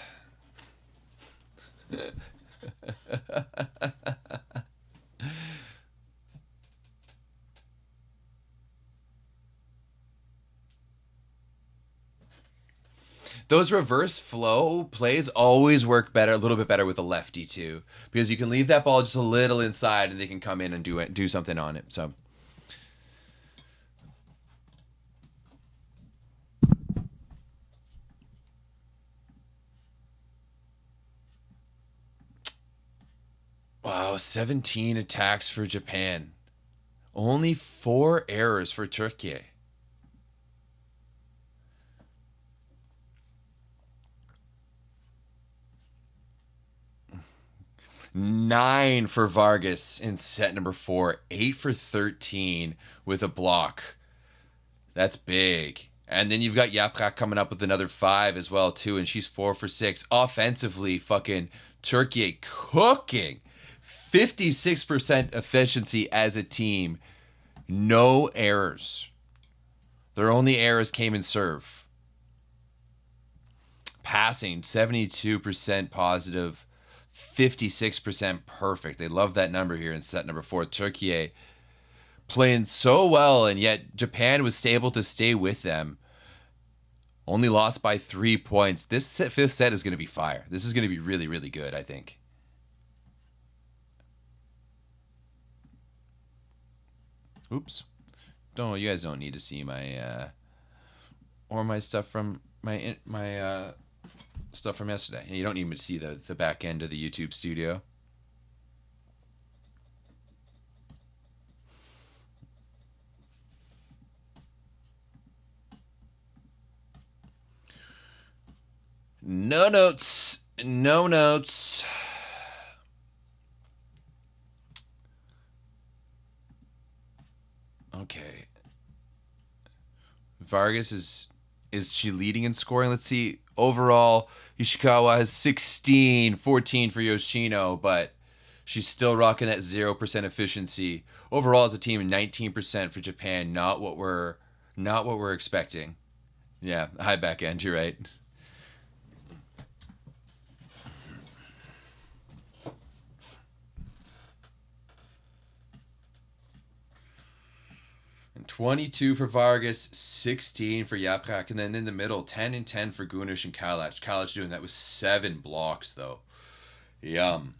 Those reverse flow plays always work better, a little bit better with a lefty too, because you can leave that ball just a little inside, and they can come in and do something on it. So. Wow, 17 attacks for Japan. Only 4 errors for Tükiye. Nine for Vargas in set number 4. 8 for 13 with a block. That's big. And then you've got Yaprak coming up with another 5 as well, too, and she's 4 for 6. Offensively, fucking Tükiye cooking. 56% efficiency as a team. No errors. Their only errors came in serve. Passing, 72% positive. 56% perfect. They love that number here in set number 4. Tükiye playing so well, and yet Japan was able to stay with them. Only lost by 3 points. This 5th set is going to be fire. This is going to be really, really good, I think. Oops. You guys don't need to see my or my stuff from my stuff from yesterday. You don't need to see the back end of the YouTube studio. No notes. No notes. Okay. Vargas is she leading in scoring? Let's see. Overall, Ishikawa has 16, 14 for Yoshino, but she's still rocking that 0% efficiency. Overall, as a team, 19% for Japan. Not what we're expecting. Yeah, high back end. You're right. And 22 for Vargas, 16 for Yaprak, and then in the middle, 10 and 10 for Gunish and Kalic. Kalic doing that with 7 blocks, though. Yum.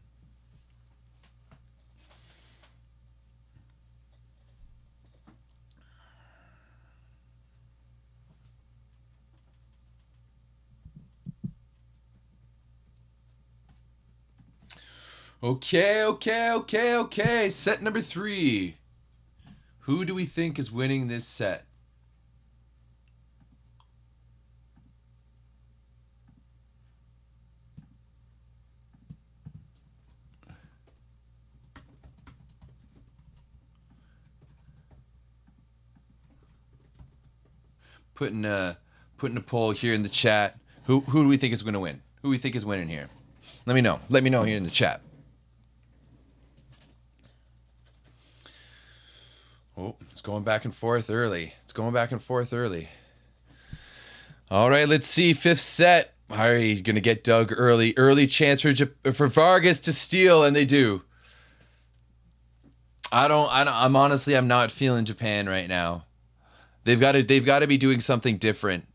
Okay. Set number 3. Who do we think is winning this set? Putting a poll here in the chat. Who do we think is going to win? Who do we think is winning here? Let me know. Let me know here in the chat. Oh, it's going back and forth early. All right, let's see. 5th set. Are you going to get dug early? Early chance for Vargas to steal, and they do. I'm honestly, I'm not feeling Japan right now. They've got to be doing something different.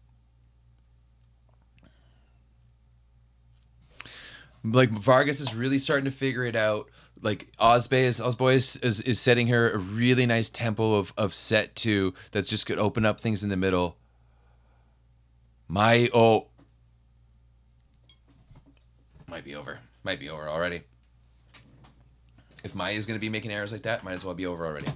Like, Vargas is really starting to figure it out. Like, Osboy is setting her a really nice tempo of set 2 that's just going to open up things in the middle. Might be over already. If Maya is going to be making errors like that, might as well be over already.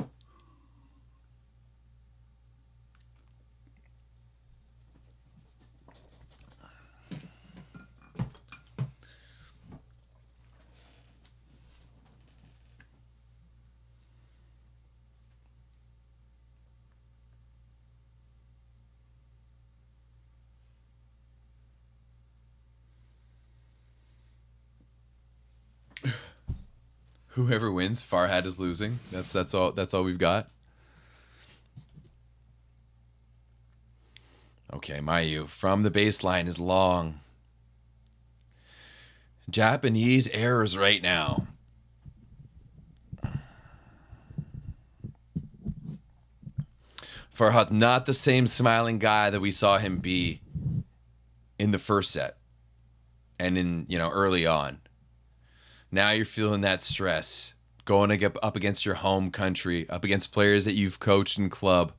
Whoever wins, Farhad is losing. That's all we've got. Okay, Mayu from the baseline is long. Japanese errors right now. Farhad, not the same smiling guy that we saw him be in the first set and in, early on. Now you're feeling that stress, going to get up against your home country, up against players that you've coached in club.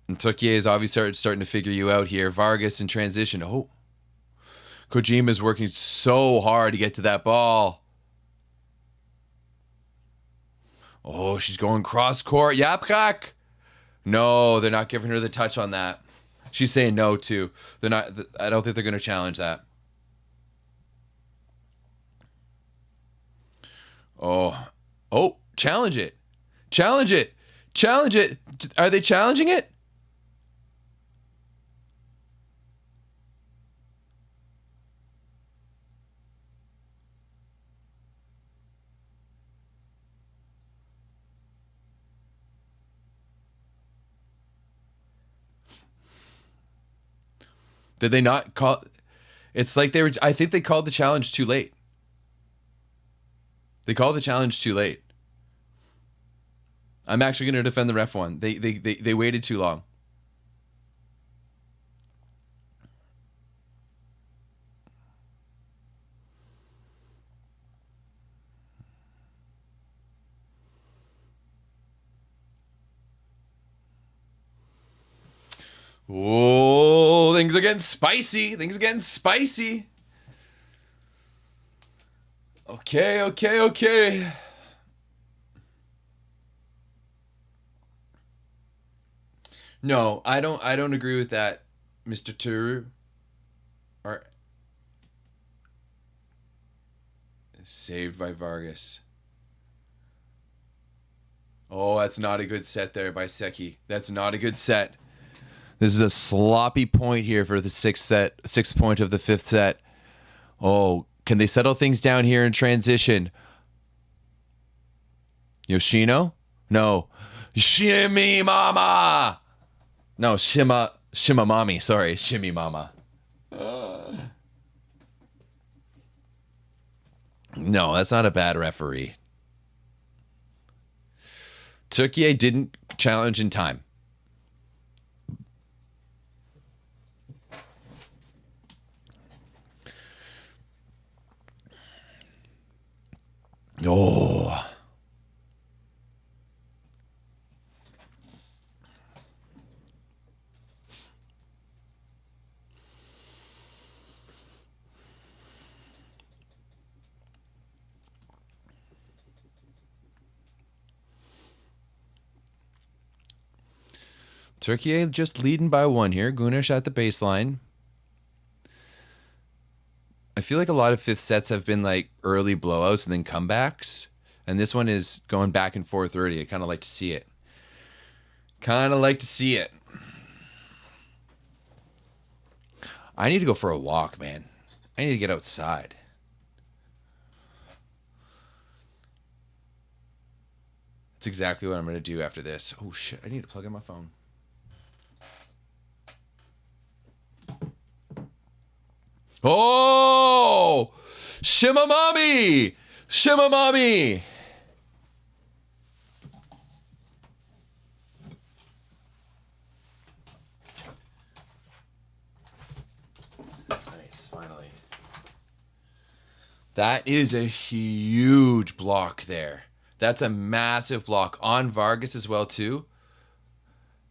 And Tükiye is obviously starting to figure you out here. Vargas in transition. Oh, Kojima is working so hard to get to that ball. Oh, she's going cross court. Yaprak. No, they're not giving her the touch on that. She's saying no too. They're not. I don't think they're going to challenge that. Oh, challenge it. Challenge it. Challenge it. Are they challenging it? Did they not call? It's like they were. I think they called the challenge too late. They called the challenge too late. I'm actually going to defend the ref one. They waited too long. Oh, things are getting spicy. Things are getting spicy. Okay. No, I don't agree with that, Mr. Turu. Or saved by Vargas. Oh, that's not a good set there by Seki. That's not a good set. This is a sloppy point here for the sixth point of the fifth set. Oh, can they settle things down here in transition? Yoshino? No. Shimmy Mama! No, Shima Mami. Sorry, Shimmy Mama. No, that's not a bad referee. Tükiye didn't challenge in time. Oh. Tükiye just leading by one here. Gunesh at the baseline. I feel like a lot of fifth sets have been like early blowouts and then comebacks. And this one is going back and forth early. I kind of like to see it. I need to go for a walk, man. I need to get outside. That's exactly what I'm going to do after this. Oh, shit. I need to plug in my phone. Oh! Shimamami! Shimamami! Nice, finally. That is a huge block there. That's a massive block on Vargas as well too.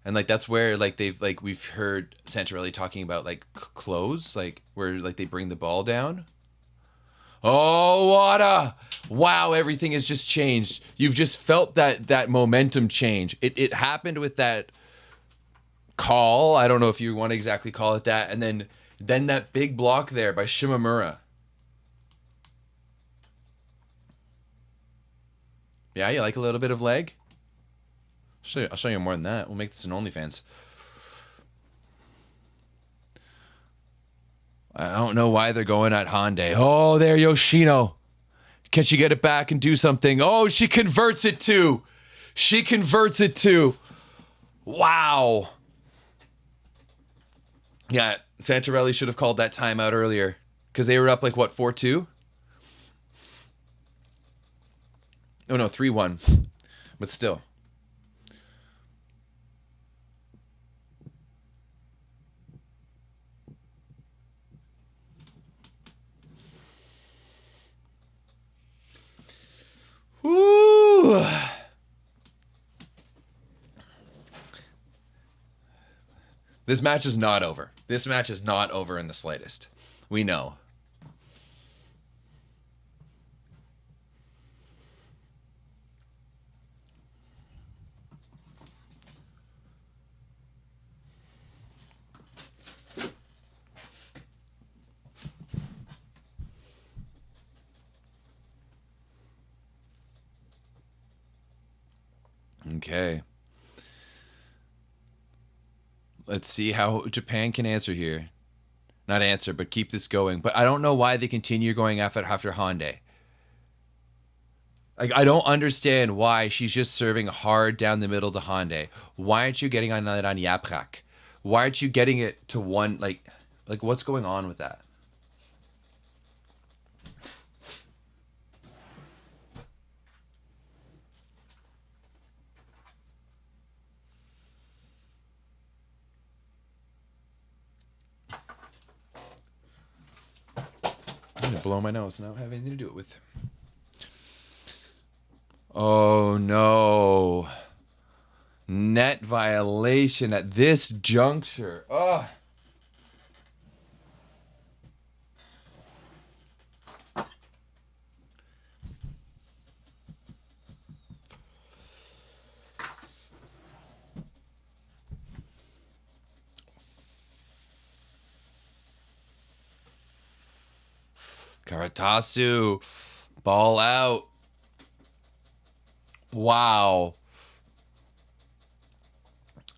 And like that's where like we've heard Santarelli talking about like close, like where like they bring the ball down. Oh, wow, everything has just changed. You've just felt that momentum change. It happened with that call. I don't know if you want to exactly call it that. And then that big block there by Shimamura. Yeah, you like a little bit of leg? I'll show you more than that. We'll make this an OnlyFans. I don't know why they're going at Hyundai. Oh, there, Yoshino. Can she get it back and do something? Oh, she converts it too. She converts it too. Wow. Yeah, Santarelli should have called that timeout earlier because they were up like, what, 4-2? Oh, no, 3-1. But still. Woo! This match is not over. This match is not over in the slightest. We know. Okay. Let's see how Japan can answer here. Not answer, but keep this going. But I don't know why they continue going after Hande. Like, I don't understand why she's just serving hard down the middle to Hande. Why aren't you getting on that on Yaprak? Why aren't you getting it to one? Like what's going on with that? I'm gonna blow my nose and I don't have anything to do it with. Oh no. Net violation at this juncture. Oh. Karatasu. Ball out. Wow.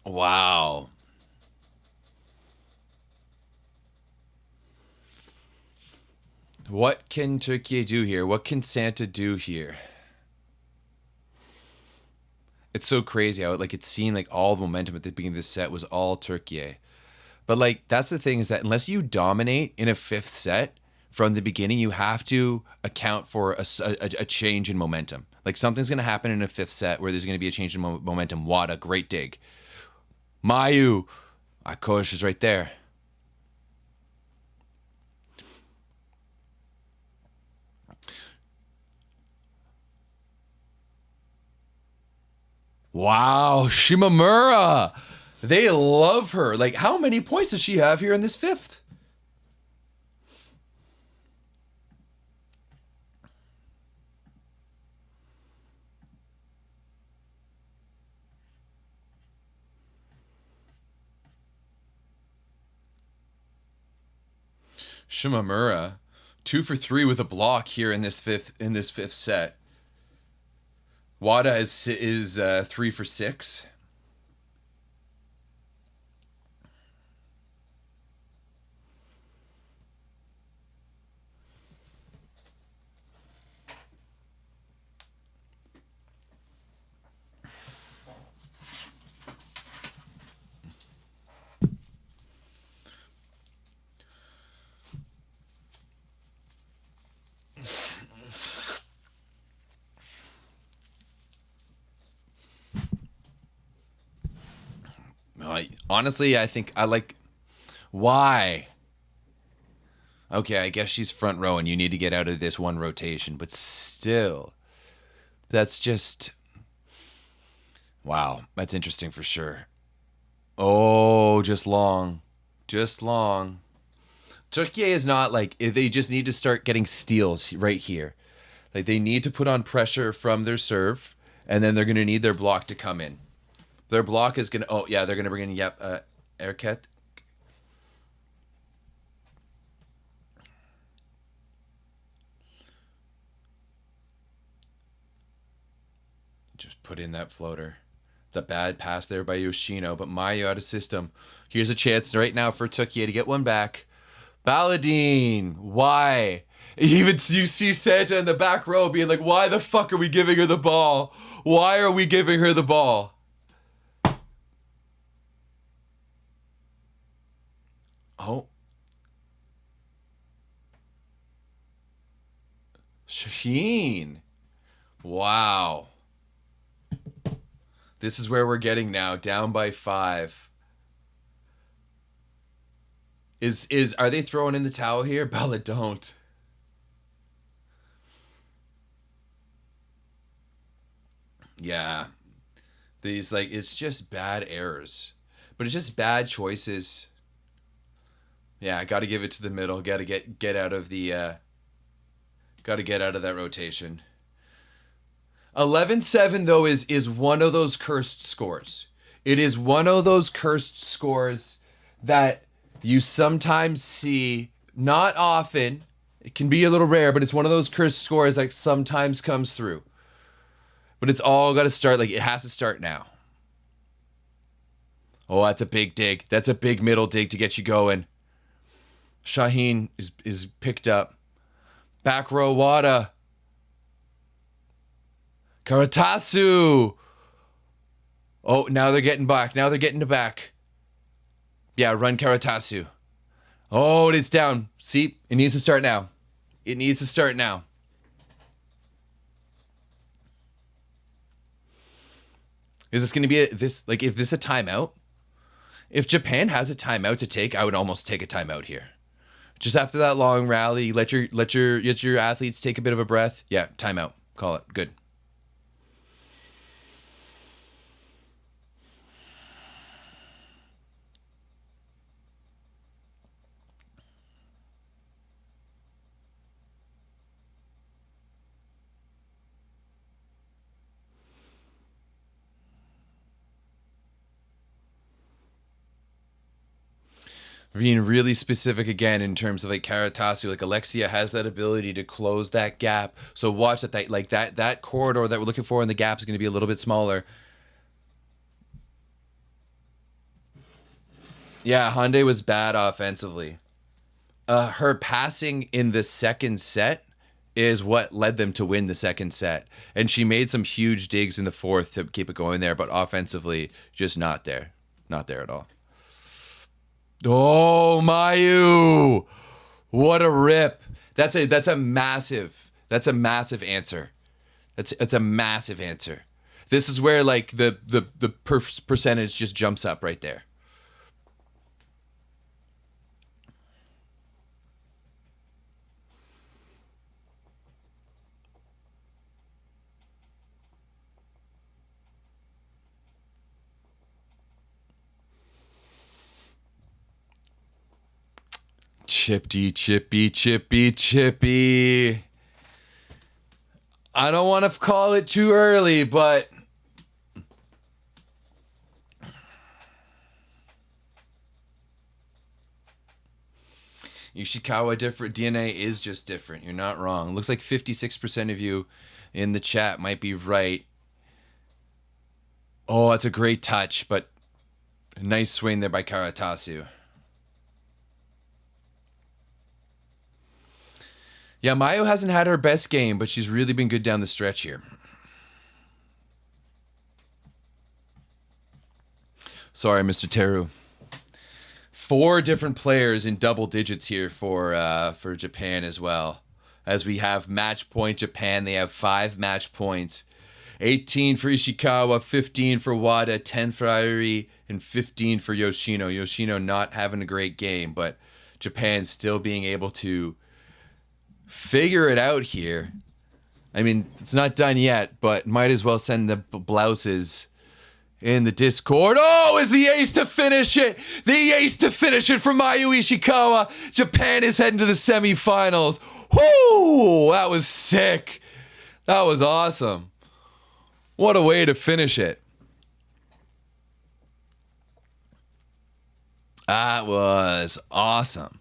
Wow. What can Tükiye do here? What can Santa do here? It's so crazy how it seemed like all the momentum at the beginning of this set was all Tükiye. But like that's the thing is that unless you dominate in a fifth set from the beginning, you have to account for a change in momentum. Like something's going to happen in a fifth set where there's going to be a change in momentum. Wada, great dig. Mayu, Akosh is right there. Wow, Shimamura. They love her. Like, how many points does she have here in this fifth? Shimamura, 2 for 3 with a block here in this fifth set. Wada is 3 for 6. Honestly, I think I like... Why? Okay, I guess she's front row and you need to get out of this one rotation. But still, that's just... Wow, that's interesting for sure. Oh, just long. Just long. Tükiye is not like... They just need to start getting steals right here. Like, they need to put on pressure from their serve, and then they're going to need their block to come in. Their block is going to... Oh, yeah, they're going to bring in... Erket. Just put in that floater. It's a bad pass there by Yoshino, but Mayu out of system. Here's a chance right now for Tükiye to get one back. Baladine, why? Even you see Santa in the back row being like, why the fuck are we giving her the ball? Why are we giving her the ball? Oh. Shaheen. Wow. This is where we're getting now, down by 5. Are they throwing in the towel here? Bella, don't. Yeah. These, like, it's just bad errors. But it's just bad choices. Yeah, I got to give it to the middle. Got to get out of the got to get out of that rotation. 11-7 though is one of those cursed scores. It is one of those cursed scores that you sometimes see, not often. It can be a little rare, but it's one of those cursed scores that sometimes comes through. But it's all got to start, like, it has to start now. Oh, that's a big dig. That's a big middle dig to get you going. Shaheen is picked up. Back row, Wada. Karatasu. Oh, now they're getting back. Now they're getting to back. Yeah, run Karatasu. Oh, it's down. See, it needs to start now. It needs to start now. Is this going to be if this a timeout? If Japan has a timeout to take, I would almost take a timeout here. Just after that long rally, let your athletes take a bit of a breath. Yeah, timeout. Call it. Good. Being really specific again in terms of like Karatasu, like Alexia has that ability to close that gap. So watch that corridor that we're looking for in the gap is going to be a little bit smaller. Yeah, Hyundai was bad offensively. Her passing in the second set is what led them to win the second set. And she made some huge digs in the fourth to keep it going there, but offensively, just not there. Not there at all. Oh, Mayu. What a rip. That's a massive answer. That's a massive answer. This is where like the percentage just jumps up right there. Chippy. I don't want to call it too early, but Ishikawa different DNA is just different. You're not wrong. Looks like 56% of you in the chat might be right. Oh, that's a great touch, but a nice swing there by Karatasu. Yeah, Mayu hasn't had her best game, but she's really been good down the stretch here. Sorry, Mr. Teru. 4 different players in double digits here for Japan as well. As we have match point Japan, they have 5 match points. 18 for Ishikawa, 15 for Wada, 10 for Airi, and 15 for Yoshino. Yoshino not having a great game, but Japan still being able to figure it out here. I mean, it's not done yet, but might as well send the blouses in the Discord. Oh, is the ace to finish it? The ace to finish it from Mayu Ishikawa. Japan is heading to the semifinals. Whoo! That was sick. That was awesome. What a way to finish it. That was awesome.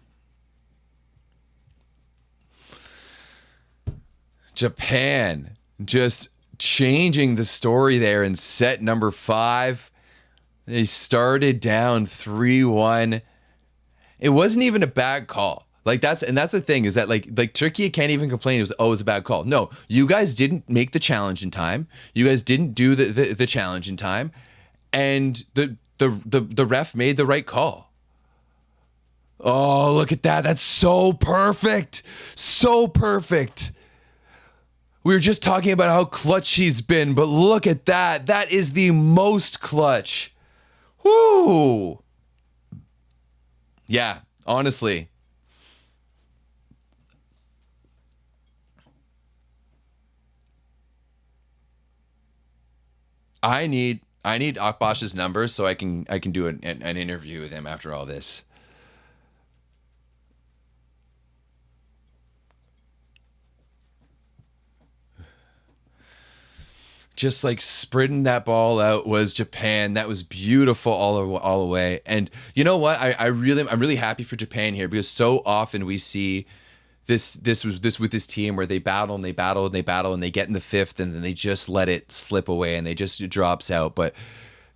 Japan just changing the story there in set number 5. They started down 3-1. It wasn't even a bad call. Like that's the thing is that like Turkey can't even complain. It was it's a bad call. No, you guys didn't make the challenge in time. You guys didn't do the challenge in time, and the ref made the right call. Oh, look at that! That's so perfect, so perfect. We were just talking about how clutch she's been, but look at that. That is the most clutch. Whoo! Yeah, honestly. I need Akbash's number so I can do an interview with him after all this. Just like sprinting that ball out was Japan. That was beautiful all the way. And you know what? I'm really happy for Japan here because so often we see this with this team where they battle and they battle and they battle and they get in the fifth and then they just let it slip away and it drops out. But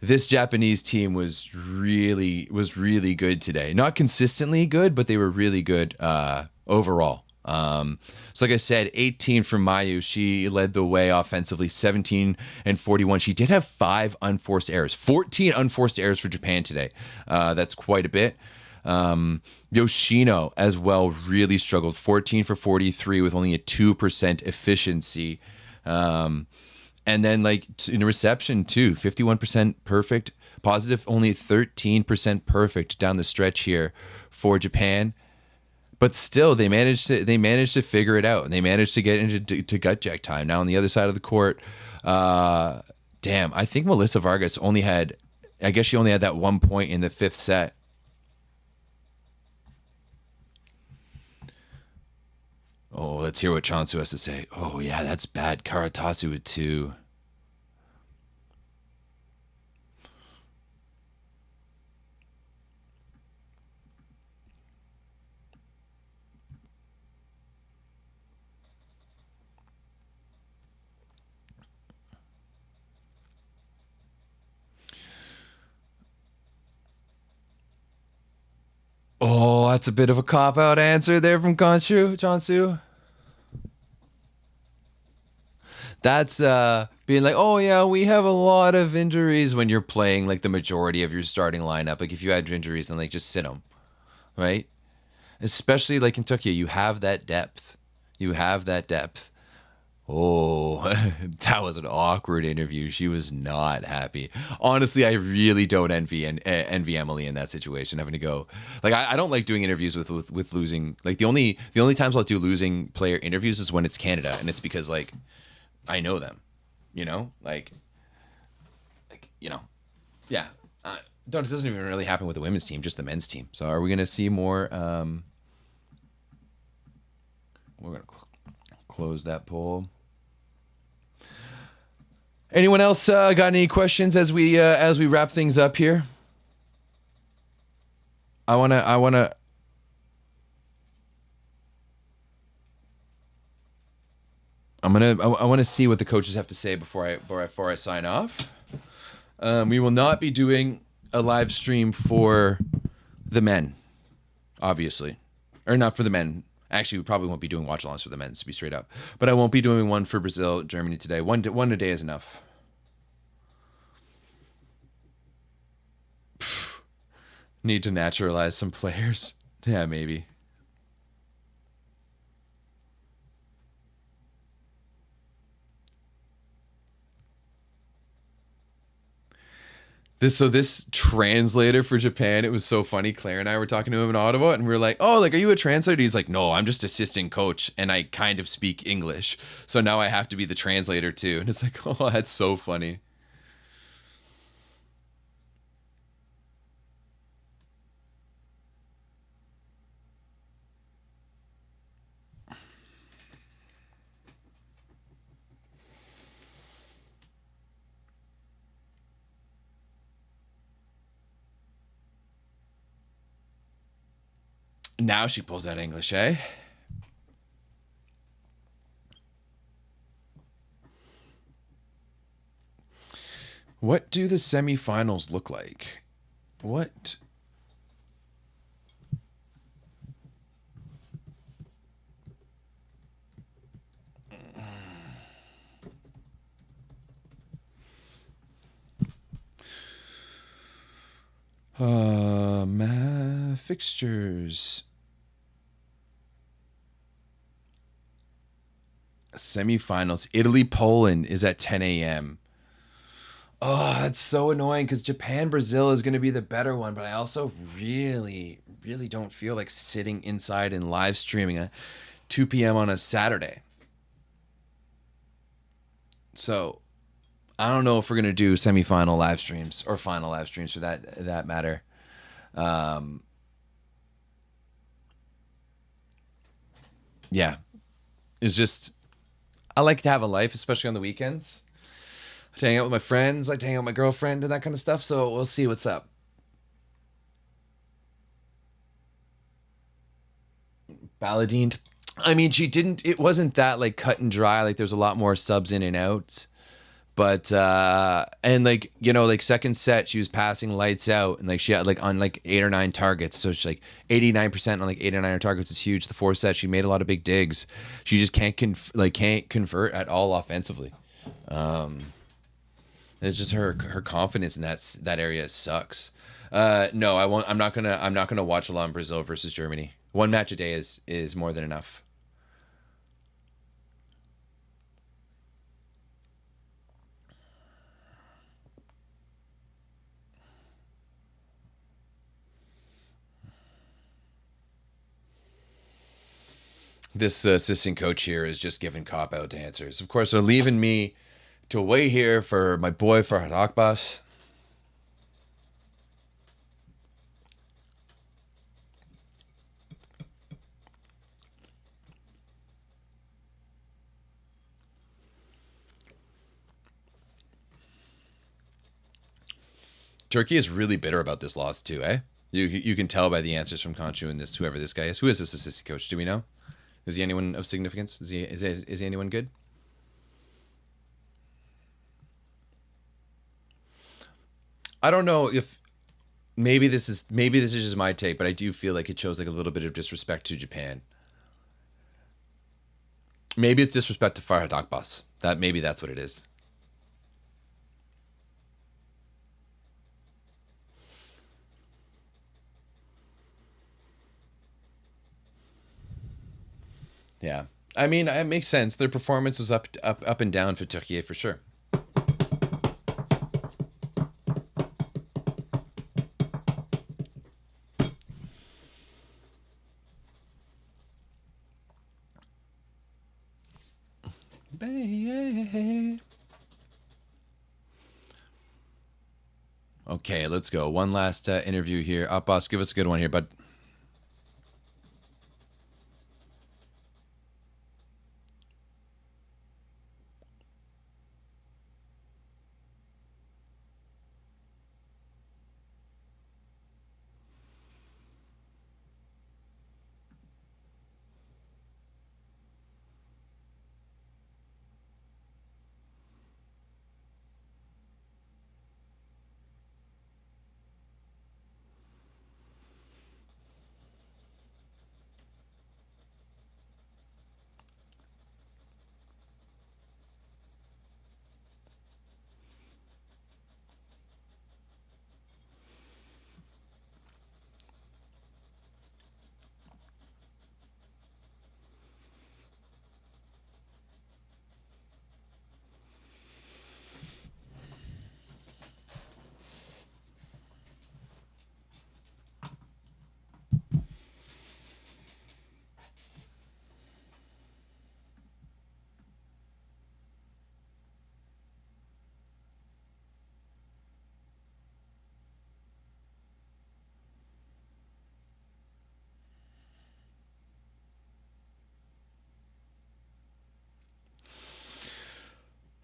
this Japanese team was really good today. Not consistently good, but they were really good overall. So like I said, 18 from Mayu. She led the way offensively, 17 and 41. She did have 5 unforced errors, 14 unforced errors for Japan today. That's quite a bit. Yoshino as well really struggled, 14 for 43 with only a 2% efficiency. And then like in reception too, 51% perfect, positive, only 13% perfect down the stretch here for Japan. But still, they managed to figure it out, and they managed to get into gut jack time. Now on the other side of the court, I think Melissa Vargas I guess she only had that 1 point in the 5th set. Oh, let's hear what Chansu has to say. Oh yeah, that's bad. Karatasu with 2. Oh, that's a bit of a cop-out answer there from Chansu. That's being like, oh yeah, we have a lot of injuries when you're playing like the majority of your starting lineup. Like if you had injuries, then like just sit them, right? Especially like in Tükiye, you have that depth. You have that depth. Oh, that was an awkward interview. She was not happy. Honestly, I really don't envy Emily in that situation, having to go. Like, I don't like doing interviews with losing. Like the only times I'll do losing player interviews is when it's Canada, and it's because like I know them, yeah. It doesn't even really happen with the women's team, just the men's team. So are we gonna see more? We're gonna close that poll. Anyone else got any questions as we wrap things up here? I wanna. I want to see what the coaches have to say before I sign off. We will not be doing a live stream for the men, obviously, or not for the men. Actually, we probably won't be doing watch-alongs for the men, to be straight up. But I won't be doing one for Brazil, Germany today. One a day is enough. Need to naturalize some players. Yeah, maybe. This translator for Japan, it was so funny. Claire and I were talking to him in Ottawa, and we were like, "Oh, like, are you a translator?" He's like, "No, I'm just assistant coach, and I kind of speak English, so now I have to be the translator too." And it's like, "Oh, that's so funny." Now she pulls out English, eh? What do the semifinals look like? What? Fixtures. Semifinals. Italy, Poland is at 10 a.m. Oh, that's so annoying because Japan, Brazil is going to be the better one, but I also really, really don't feel like sitting inside and live streaming at 2 p.m. on a Saturday. So I don't know if we're going to do semifinal live streams or final live streams for that matter. Yeah, it's just I like to have a life, especially on the weekends. I like to hang out with my friends, I like to hang out with my girlfriend and that kind of stuff. So we'll see what's up. Balladine. I mean, she didn't. It wasn't that like cut and dry. Like there's a lot more subs in and out. But and like like second set she was passing lights out and like she had like on like 8 or 9 targets, so she's like 89% on like 8 or 9 targets is huge. The fourth set she made a lot of big digs. She just can't can't convert at all offensively. It's just her confidence in that area sucks. No, I won't. I'm not gonna watch a lot in Brazil versus Germany. One match a day is more than enough. This assistant coach here is just giving cop out answers. Of course, they're leaving me to wait here for my boy Farhad Akbash. Turkey is really bitter about this loss too, eh? You can tell by the answers from Conchu and this whoever this guy is. Who is this assistant coach? Do we know? Is he anyone of significance? Is he anyone good? I don't know if maybe this is just my take, but I do feel like it shows like a little bit of disrespect to Japan. Maybe it's disrespect to Farhad Akbas. Maybe that's what it is. Yeah. I mean, it makes sense. Their performance was up and down for Tükiye for sure. Okay, let's go. One last interview here. Boss, give us a good one here, bud.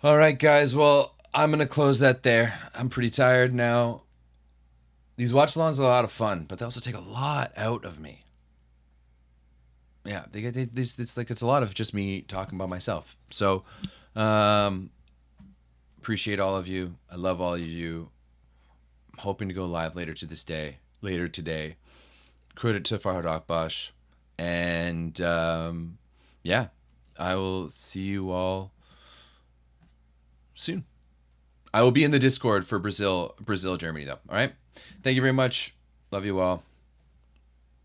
All right, guys. Well, I'm gonna close that there. I'm pretty tired now. These watch alongs are a lot of fun, but they also take a lot out of me. Yeah, they get this. It's like it's a lot of just me talking about myself. So, um, appreciate all of you. I love all of you. I'm hoping to go live later today. Credit to Farhad Akbash, and yeah, I will see you all soon. I will be in the Discord for Brazil, Germany though. All right. Thank you very much. Love you all.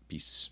Peace.